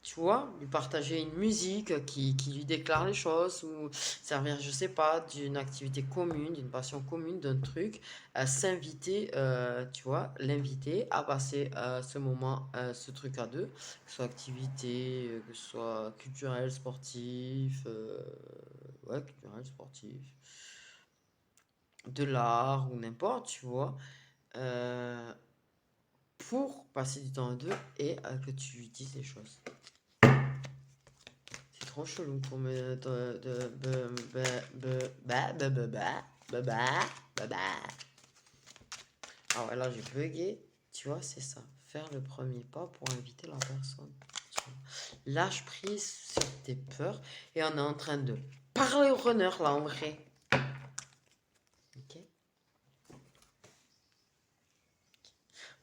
S1: tu vois, lui partager une musique qui lui déclare les choses ou servir, je sais pas, d'une activité commune, d'une passion commune, d'un truc, s'inviter, tu vois, l'inviter à passer ce moment, ce truc à deux, que ce soit activité, que ce soit culturel, sportif, ouais, culturel, sportif, de l'art ou n'importe, tu vois, euh, pour passer du temps à deux et que tu lui dises les choses. C'est trop chelou pour me ah ouais, là j'ai bugué. Tu vois, c'est ça. Faire le premier pas pour inviter la personne. Lâche prise sur tes peurs. Et on est en train de parler au runner là en vrai. Ok.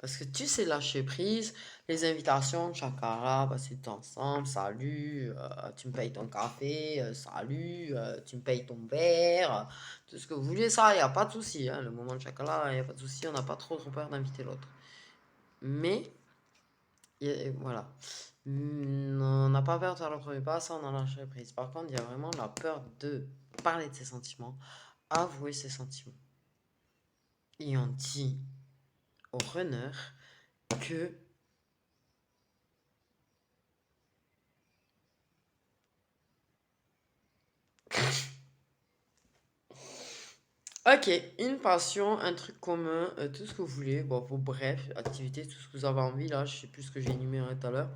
S1: Parce que tu sais lâcher prise, les invitations, chakara, passer du temps ensemble, salut, tu me payes ton café, salut, tu me payes ton verre, tout ce que vous voulez, ça, il n'y a pas de souci. Hein, le moment de chakara, il n'y a pas de souci, on n'a pas trop peur d'inviter l'autre. Mais, voilà. On n'a pas peur de faire le premier pas, ça, on a lâché prise. Par contre, il y a vraiment la peur de parler de ses sentiments, avouer ses sentiments. Et on dit au runner que ok, une passion, un truc commun, tout ce que vous voulez. Bon, bref, activité, tout ce que vous avez envie. Là, je sais plus ce que j'ai énuméré tout à l'heure.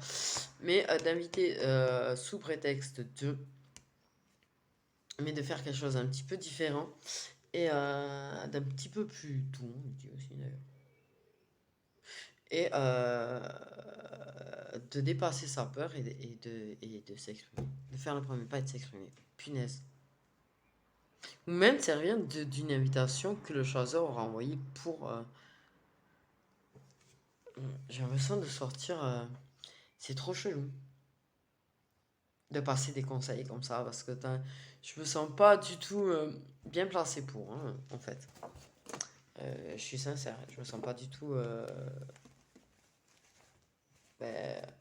S1: Mais d'inviter sous prétexte de. Mais de faire quelque chose un petit peu différent. Et d'un petit peu plus doux, on dit aussi d'ailleurs. Et de dépasser sa peur et de s'exprimer. De faire le premier pas et de s'exprimer. Punaise. Ou même servir d'une invitation que le choiseur aura envoyée pour. J'ai l'impression de sortir. C'est trop chelou de passer des conseils comme ça parce que je me sens pas du tout bien placé pour, hein, en fait. Je suis sincère, je me sens pas du tout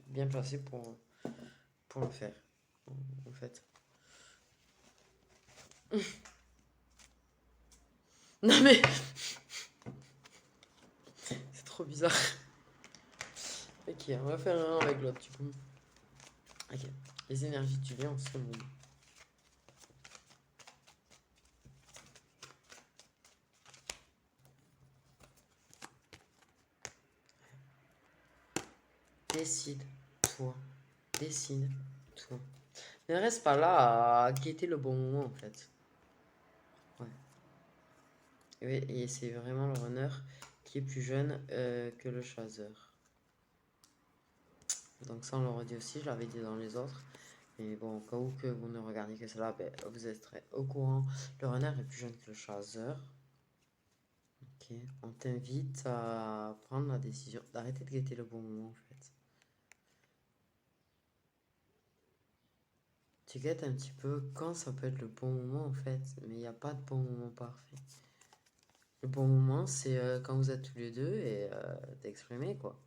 S1: bien placé pour le faire, en fait. Non mais, c'est trop bizarre. Ok, on va faire un avec l'autre du coup. Ok, les énergies du lien en ce moment. Décide-toi. Décide-toi. Ne reste pas là à guetter le bon moment en fait. Ouais. Et c'est vraiment le runner qui est plus jeune que le chasseur. Donc ça on le redit aussi, je l'avais dit dans les autres. Mais bon, au cas où que vous ne regardez que cela, ben, vous êtes au courant. Le runner est plus jeune que le chasseur. Ok. On t'invite à prendre la décision d'arrêter de guetter le bon moment en fait. Tu guettes un petit peu quand ça peut être le bon moment en fait, mais il n'y a pas de bon moment parfait. Le bon moment, c'est quand vous êtes tous les deux et d'exprimer quoi.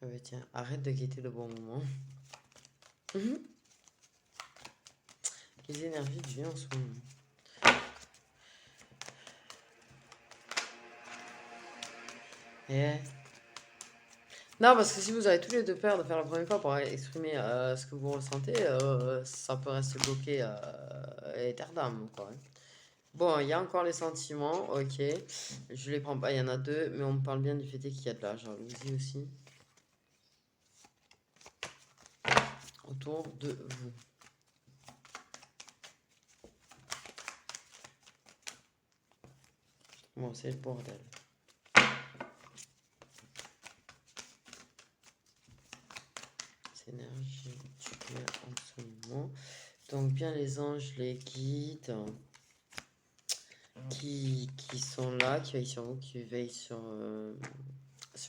S1: Ah bah tiens, arrête de guetter le bon moment. Les énergies du en ce moment. Eh. Non, parce que si vous avez tous les deux peur de faire le premier pas pour exprimer ce que vous ressentez, ça peut rester bloqué éternellement, quoi. Hein. Bon, il y a encore les sentiments, ok. Je les prends pas, il y en a deux, mais on me parle bien du fait qu'il y a de la jalousie aussi autour de vous. Bon, c'est le bordel. C'est énergie du bien en ce moment. Donc bien les anges, les guides qui sont là, qui veillent sur vous, qui veillent sur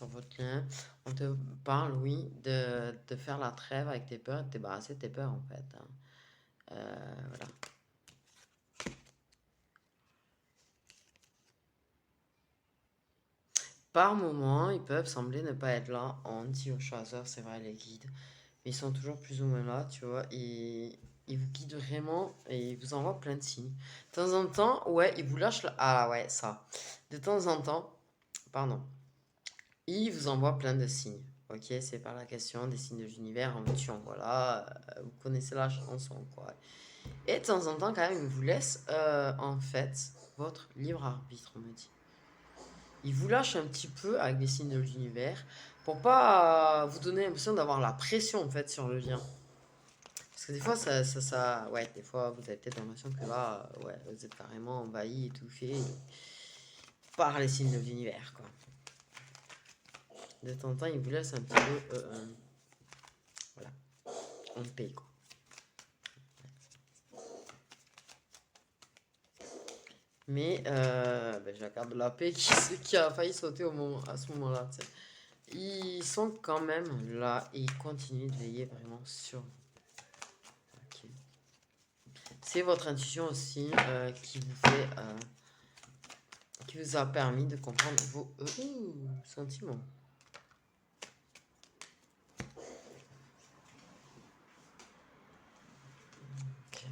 S1: votre lien. On te parle, oui, de faire la trêve avec tes peurs, de te débarrasser de tes peurs en fait. Hein. Voilà. Par moments, ils peuvent sembler ne pas être là. On dit aux chasseurs, c'est vrai, les guides. Mais ils sont toujours plus ou moins là, tu vois. Ils vous guident vraiment et ils vous envoient plein de signes. De temps en temps, ouais, ils vous lâchent. Ah ouais, ça. De temps en temps, pardon, ils vous envoient plein de signes. Ok, c'est pas la question des signes de l'univers en tuant, voilà. Vous connaissez la chanson, quoi. Et de temps en temps, quand même, ils vous laissent, en fait, votre libre arbitre, on me dit. Ils vous lâchent un petit peu avec des signes de l'univers pour pas vous donner l'impression d'avoir la pression, en fait, sur le lien. Parce que des fois, ouais, des fois, vous avez peut-être l'impression que là, ouais, vous êtes carrément envahi, étouffé par les signes de l'univers, quoi. De temps en temps, il vous laisse un petit peu... voilà, on paye quoi. Mais ben, j'ai la carte de la paix qui a failli sauter à ce moment-là. T'sais. Ils sont quand même là et ils continuent de veiller vraiment sur vous. Okay. C'est votre intuition aussi qui vous a permis de comprendre vos sentiments. Okay.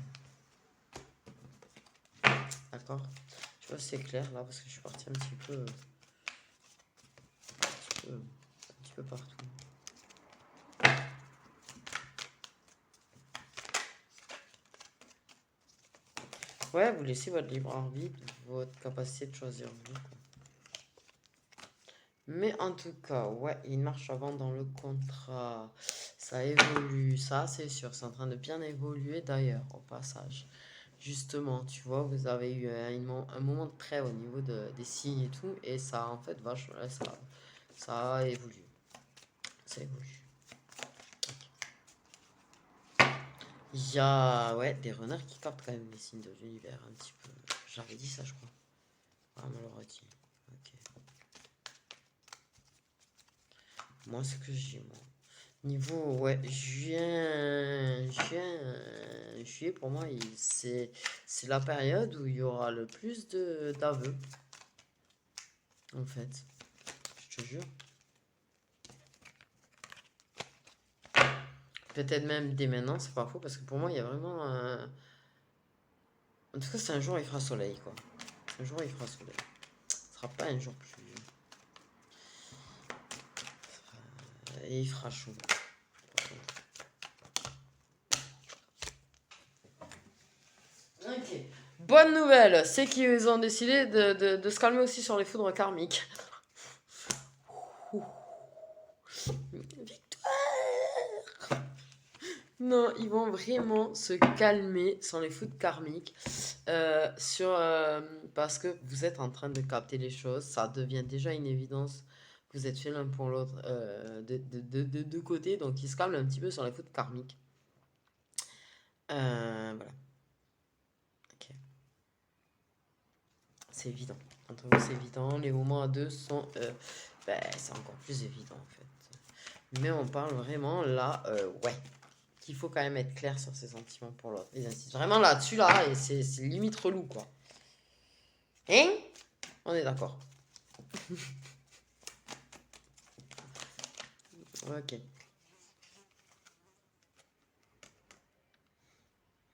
S1: D'accord. Tu vois, c'est clair là parce que je suis parti un petit peu partout. Ouais, vous laissez votre libre arbitre, votre capacité de choisir vous. Quoi. Mais en tout cas, ouais, il marche avant dans le contrat. Ça évolue, ça c'est sûr. C'est en train de bien évoluer d'ailleurs, au passage. Justement, tu vois, vous avez eu un moment de trait au niveau des signes et tout. Et ça, en fait, vachement, ça a évolué. Ça évolue. Il y a ouais, des renards qui captent quand même les signes de l'univers un petit peu. J'avais dit ça, je crois. Ah, on me l'aurait dit. Ok. Moi, ce que j'ai, moi. Niveau, ouais, juillet, pour moi, c'est la période où il y aura le plus d'aveux. En fait. Je te jure. Peut-être même dès maintenant, c'est pas faux, parce que pour moi, il y a vraiment un... En tout cas, c'est un jour où il fera soleil, quoi. Un jour où il fera soleil. Ce sera pas un jour pluvieux. Et il fera chaud. Ok. Bonne nouvelle, c'est qu'ils ont décidé de se calmer aussi sur les foudres karmiques. Victoire! Non, ils vont vraiment se calmer sur les foudres karmiques parce que vous êtes en train de capter les choses. Ça devient déjà une évidence. Vous êtes fait l'un pour l'autre de deux côtés. Donc, ils se calment un petit peu sur les foudres karmiques. Voilà. Ok. C'est évident. Entre vous, c'est évident. Les moments à deux sont... c'est encore plus évident, en fait. Mais on parle vraiment, là, ouais. Qu'il faut quand même être clair sur ses sentiments pour l'autre. Ils insistent vraiment là-dessus, là, et c'est limite relou, quoi. Hein? On est d'accord. Ok.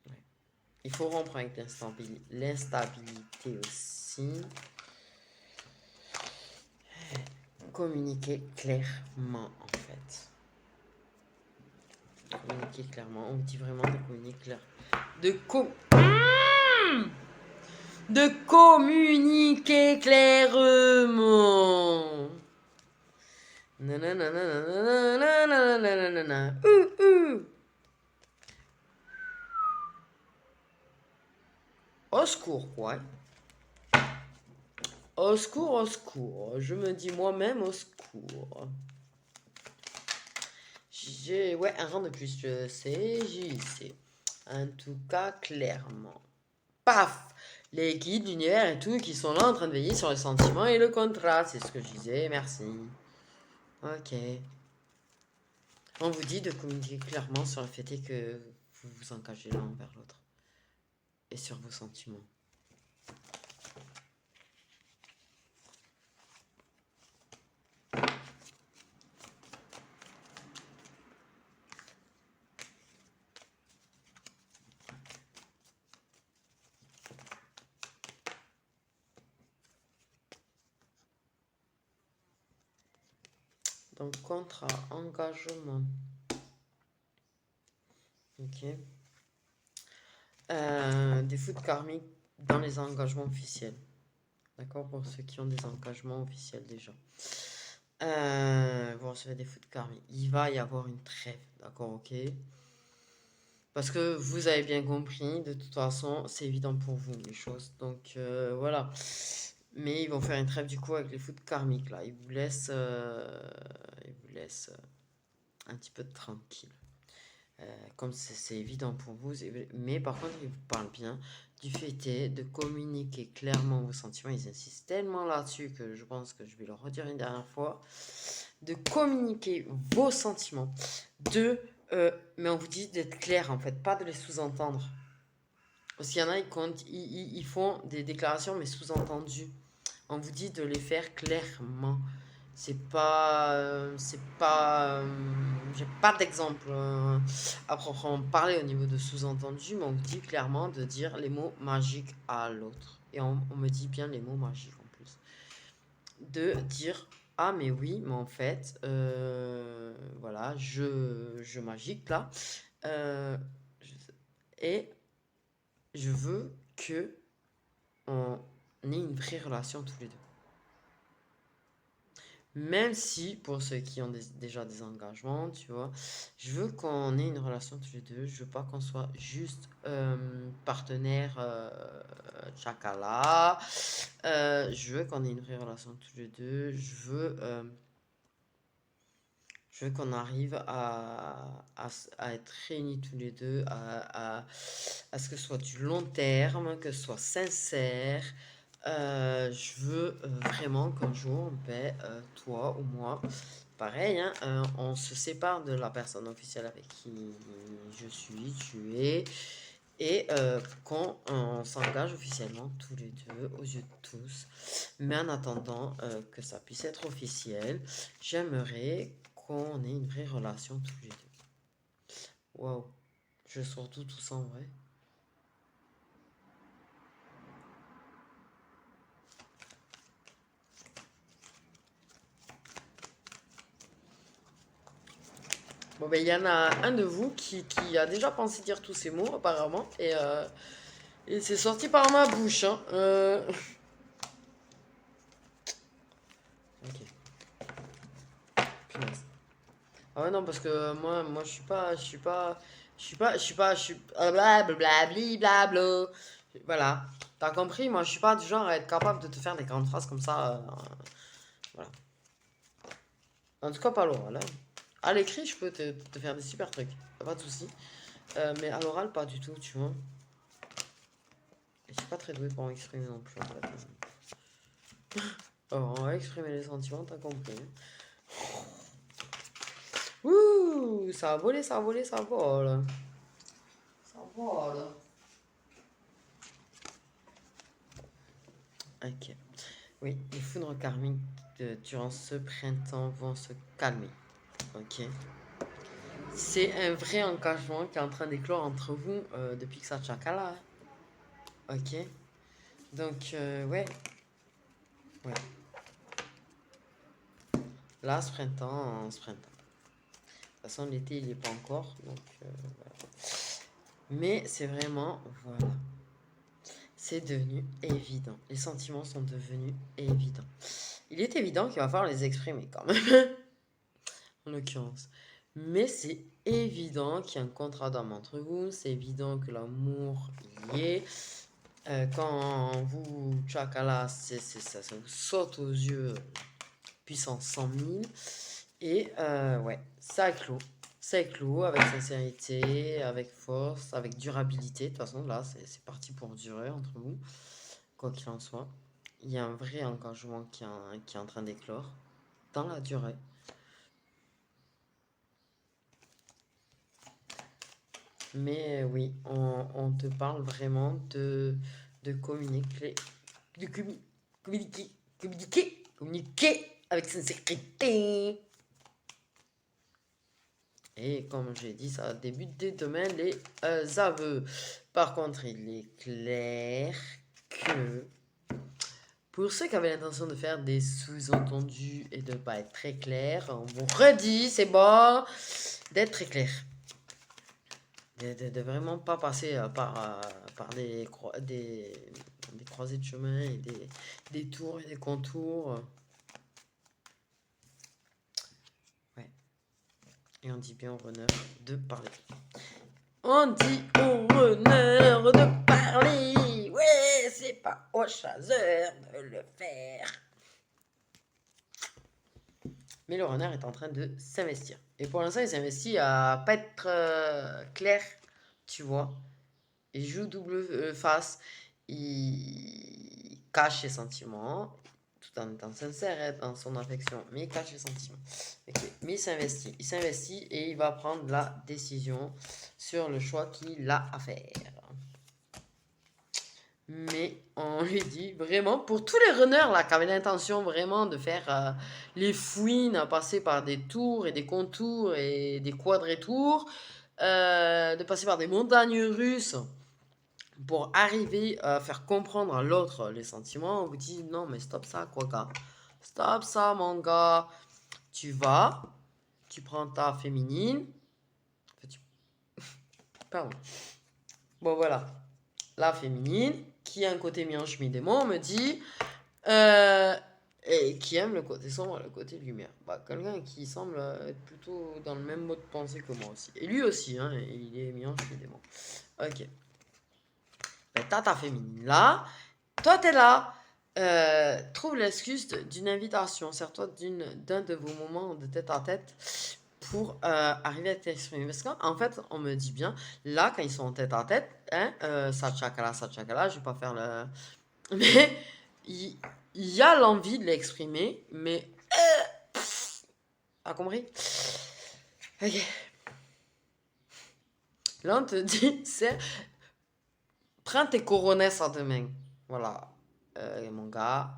S1: Ouais. Il faut rompre avec l'instabilité aussi. Communiquer clairement, en fait. Communiquer clairement. On dit vraiment de communiquer clairement. De communiquer clairement. Nanana. Au secours, ouais. Au secours, au secours. Je me dis moi-même au secours. J'ai, ouais, un rang de plus, je sais, j'y sais. En tout cas, clairement. Paf! Les guides, l'univers et tout qui sont là en train de veiller sur les sentiments et le contrat. C'est ce que je disais, merci. Ok. On vous dit de communiquer clairement sur le fait que vous vous engagez l'un envers l'autre. Et sur vos sentiments. Donc, contrat, engagement. Ok. Des foudres karmiques dans les engagements officiels. D'accord? Pour ceux qui ont des engagements officiels déjà. Vous recevez des foudres karmiques. Il va y avoir une trêve. D'accord? Ok? Parce que vous avez bien compris, de toute façon, c'est évident pour vous les choses. Donc voilà. Mais ils vont faire une trêve du coup avec les foudres karmiques là. Ils vous laissent un petit peu tranquille. Comme c'est évident pour vous, mais par contre, ils vous parlent bien du fait de communiquer clairement vos sentiments. Ils insistent tellement là-dessus que je pense que je vais le redire une dernière fois. De communiquer vos sentiments, mais on vous dit d'être clair en fait, pas de les sous-entendre. Parce qu'il y en a, ils font des déclarations mais sous-entendues. On vous dit de les faire clairement. J'ai pas d'exemple à proprement parler au niveau de sous-entendu, mais on vous dit clairement de dire les mots magiques à l'autre. Et on me dit bien les mots magiques en plus. De dire ah mais oui, mais en fait, voilà, je magique là, et je veux que on ait une vraie relation tous les deux. Même si, pour ceux qui ont déjà des engagements, tu vois, je veux qu'on ait une relation tous les deux. Je veux pas qu'on soit juste partenaire chakala. Je veux qu'on ait une vraie relation tous les deux. Je veux qu'on arrive à être réunis tous les deux, à ce que ce soit du long terme, que ce soit sincère. Je veux vraiment qu'un jour, toi ou moi, pareil, hein, on se sépare de la personne officielle avec qui je suis, tu es, et qu'on s'engage officiellement tous les deux aux yeux de tous. Mais en attendant que ça puisse être officiel, j'aimerais qu'on ait une vraie relation tous les deux. Waouh, je sors tout ça en vrai. Bon, ben, il y en a un de vous qui a déjà pensé dire tous ces mots, apparemment, et c'est sorti par ma bouche, hein. Ok. Punaise. Ah ouais, non, parce que moi, je suis, blablabla. Voilà. T'as compris? Moi, je suis pas du genre à être capable de te faire des grandes phrases comme ça. Voilà. En tout cas, pas à l'oral, hein. À l'écrit, je peux te faire des super trucs. Pas de soucis. Mais à l'oral, pas du tout, tu vois. Et je suis pas très doué pour exprimer non plus, en fait. Alors, on va exprimer les sentiments, t'as compris, hein. Ouh, ça a volé, ça a volé, ça vole. Ça vole. Ok. Oui, les foudres karmiques durant ce printemps vont se calmer. Ok. C'est un vrai engagement qui est en train d'éclore entre vous depuis que ça chakala. Ok. Donc, ouais. Ouais. Là, ce printemps. De toute façon, l'été, il n'est pas encore. Donc, voilà. Mais c'est vraiment. Voilà. C'est devenu évident. Les sentiments sont devenus évidents. Il est évident qu'il va falloir les exprimer quand même. En l'occurrence. Mais c'est évident qu'il y a un contrat d'âme entre vous. C'est évident que l'amour y est. Quand vous chakala, ça vous saute aux yeux puissance 100 000. Et ouais, ça éclot avec sincérité, avec force, avec durabilité. De toute façon, là, c'est parti pour durer entre vous. Quoi qu'il en soit, il y a un vrai engagement qui est en train d'éclore dans la durée. Mais oui, on te parle vraiment de communiquer, communiquer avec sincérité. Et comme j'ai dit, ça débute dès demain les aveux. Par contre, il est clair que pour ceux qui avaient l'intention de faire des sous-entendus et de ne pas être très clair, on vous redit, c'est bon, d'être très clair. De vraiment pas passer par des croisées de chemin et des tours et des contours. Ouais. Et on dit bien au renard de parler. On dit au renard de parler. Ouais, c'est c'est pas au chasseur de le faire. Mais le runner est en train de s'investir. Et pour l'instant, il s'investit à pas être clair, tu vois. Il joue double face. Il cache ses sentiments, tout en étant sincère dans son affection. Mais il cache ses sentiments. Okay. Mais il s'investit. Il s'investit et il va prendre la décision sur le choix qu'il a à faire. Mais on lui dit vraiment, pour tous les runners là, qui avaient l'intention vraiment de faire les fouines, à passer par des tours et des contours et des quadritours, de passer par des montagnes russes pour arriver à faire comprendre à l'autre les sentiments, on vous dit non, mais stop ça, quoi, gars. Stop ça, mon gars. Tu vas, tu prends ta féminine. Pardon. Bon, voilà. La féminine, qui a un côté mi-ange, mi-démon, me dit. Et qui aime le côté sombre, le côté lumière. Bah, quelqu'un qui semble être plutôt dans le même mode de pensée que moi aussi. Et lui aussi, hein, il est mi-ange, mi-démon. Ok. Ben, t'as ta féminine là. Toi, t'es là. Trouve l'excuse d'une invitation. Sers-toi d'un de vos moments de tête à tête pour arriver à t'exprimer. Parce qu'en fait, on me dit bien, là, quand ils sont en tête à tête, hein, ça tchakala, je vais pas faire le. Mais il y a l'envie de l'exprimer, mais. T'as compris? Ok. Là, on te dit, c'est. Prends tes coronesses à deux mains. Voilà. Mon gars.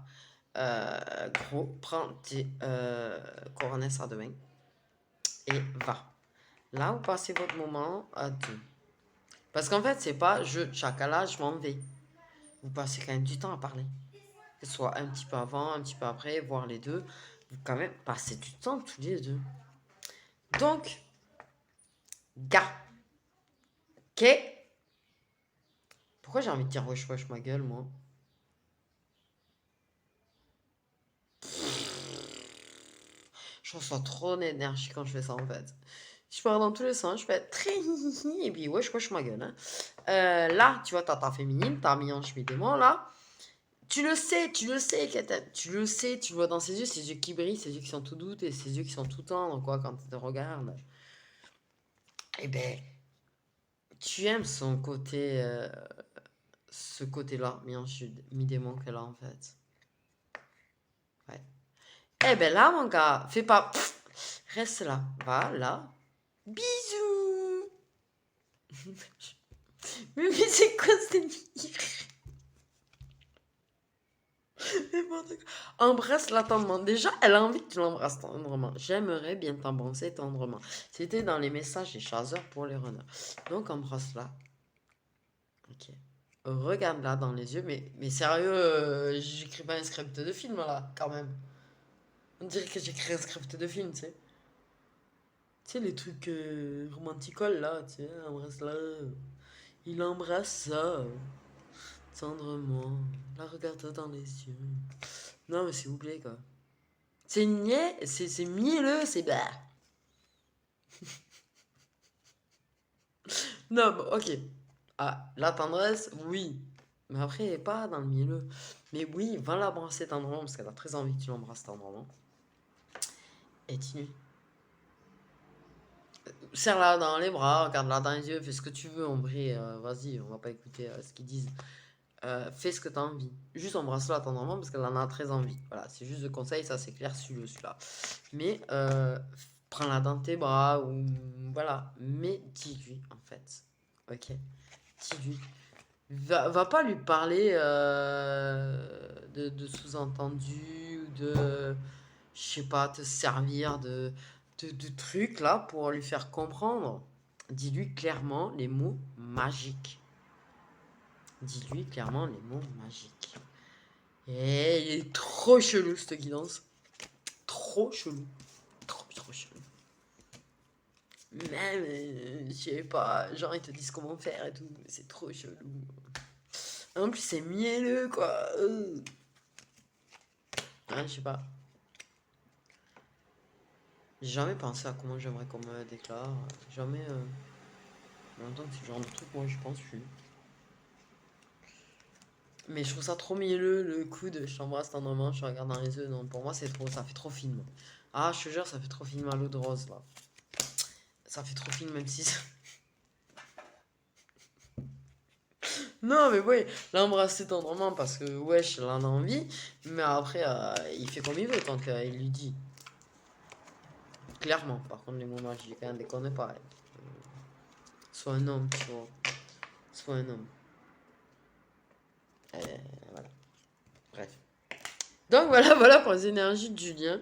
S1: Gros, prends tes coronesses à deux mains. Et va. Là, vous passez votre moment à deux. Parce qu'en fait, c'est pas je chakala, je m'en vais. Vous passez quand même du temps à parler. Que ce soit un petit peu avant, un petit peu après, voire les deux. Vous quand même passez du temps tous les deux. Donc, gars. Ok. Pourquoi j'ai envie de dire wesh wesh ma gueule, moi? Je ressens trop d'énergie quand je fais ça en fait. Je pars dans tous les sens, je fais très hihihi et puis wesh wesh ma gueule. Hein. Là, tu vois, t'as ta féminine, t'as mis en démon là. Tu le sais, tu le sais, tu le sais, tu le vois dans ses yeux qui brillent, ses yeux qui sont tout doux et ses yeux qui sont tout tendres, quoi, quand tu te regardes. Eh ben, tu aimes son côté, ce côté-là, mi-démon qu'elle a en fait. Ouais. Eh ben là, mon gars, fais pas. Reste là, va là. Bisous. Mais c'est quoi ce délire? Embrasse-la tendrement. Déjà, elle a envie que tu l'embrasses tendrement. J'aimerais bien t'embrasser tendrement. C'était dans les messages des chasseurs pour les runners. Donc, embrasse-la. Ok. Regarde-la dans les yeux. Mais sérieux, j'écris pas un script de film là, quand même. On dirait que j'écris un script de film, tu sais. Tu sais, les trucs romanticoles là, tu sais, embrasse-la. Il embrasse ça tendrement. La regarde dans les yeux. Non, mais s'il vous plaît, quoi. C'est niais, c'est mielleux, c'est bah. Non, mais ok. Ah, la tendresse, oui. Mais après, pas dans le mielleux. Mais oui, va l'embrasser tendrement parce qu'elle a très envie que tu l'embrasses tendrement. Et continue. Serre-la dans les bras, regarde-la dans les yeux, fais ce que tu veux en vrai. Vas-y, on va pas écouter ce qu'ils disent. Fais ce que tu as envie. Juste embrasse-la tendrement parce qu'elle en a très envie. Voilà, c'est juste de conseil, ça c'est clair, celui-là. Mais prends-la dans tes bras ou voilà. Mais dis-lui en fait. Ok. Dis-lui. Va pas lui parler de sous-entendu ou de, je sais pas, te servir de trucs là pour lui faire comprendre. Dis-lui clairement les mots magiques. Dis-lui clairement les mots magiques. Et il est trop chelou cette guidance. Trop chelou. Trop chelou. Même, je sais pas, genre ils te disent comment faire et tout. C'est trop chelou. En plus, c'est mielleux quoi. Ouais, je sais pas. J'ai jamais pensé à comment j'aimerais qu'on me déclare. Jamais. En même temps, c'est le genre de truc, moi je pense plus. Mais je trouve ça trop mielleux, le coup de je t'embrasse tendrement, je te regarde dans les yeux. Non, pour moi, c'est trop, ça fait trop film. Ah, je te jure, ça fait trop film à l'eau de rose, là. Ça fait trop film, même si non, mais oui, l'embrasser tendrement parce que, wesh, il en a envie. Mais après, il fait comme il veut tant qu'il lui dit. Clairement, par contre, les moments, je dis quand même, déconne pas. Sois un homme, tu vois. Sois un homme. Euh, voilà. Bref. Donc voilà, voilà pour les énergies de Julien.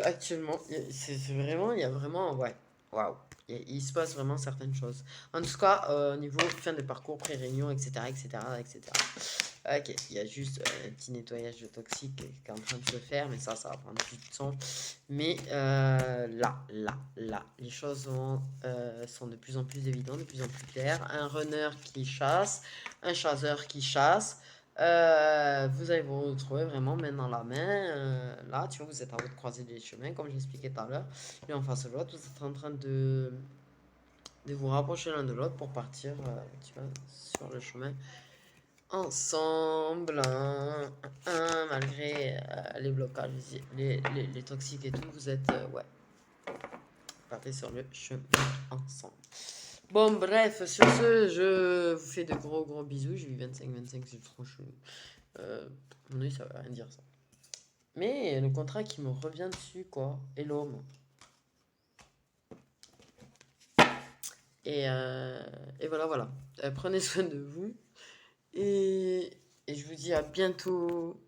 S1: Actuellement, c'est vraiment, il y a vraiment, ouais, waouh. Il se passe vraiment certaines choses. En tout cas, au niveau fin de parcours, pré-réunion, etc., etc., etc. Ok, il y a juste un petit nettoyage de toxique qui est en train de se faire, mais ça va prendre plus de temps. Mais là, les choses sont de plus en plus évidentes, de plus en plus claires. Un runner qui chasse, un chasseur qui chasse. Vous allez vous retrouver vraiment main dans la main. Là, tu vois, vous êtes à votre croisée des chemins, comme j'expliquais tout à l'heure. Et en face de l'autre, vous êtes en train de vous rapprocher l'un de l'autre pour partir, tu vois, sur le chemin ensemble, malgré les blocages, les toxiques et tout, vous êtes, ouais, partez sur le chemin ensemble. Bon, bref, sur ce, je vous fais de gros gros bisous. J'ai eu 25, c'est trop chelou. Oui, ça veut rien dire ça. Mais le contrat qui me revient dessus, quoi, et l'homme. Et voilà, voilà. Prenez soin de vous. Et je vous dis à bientôt.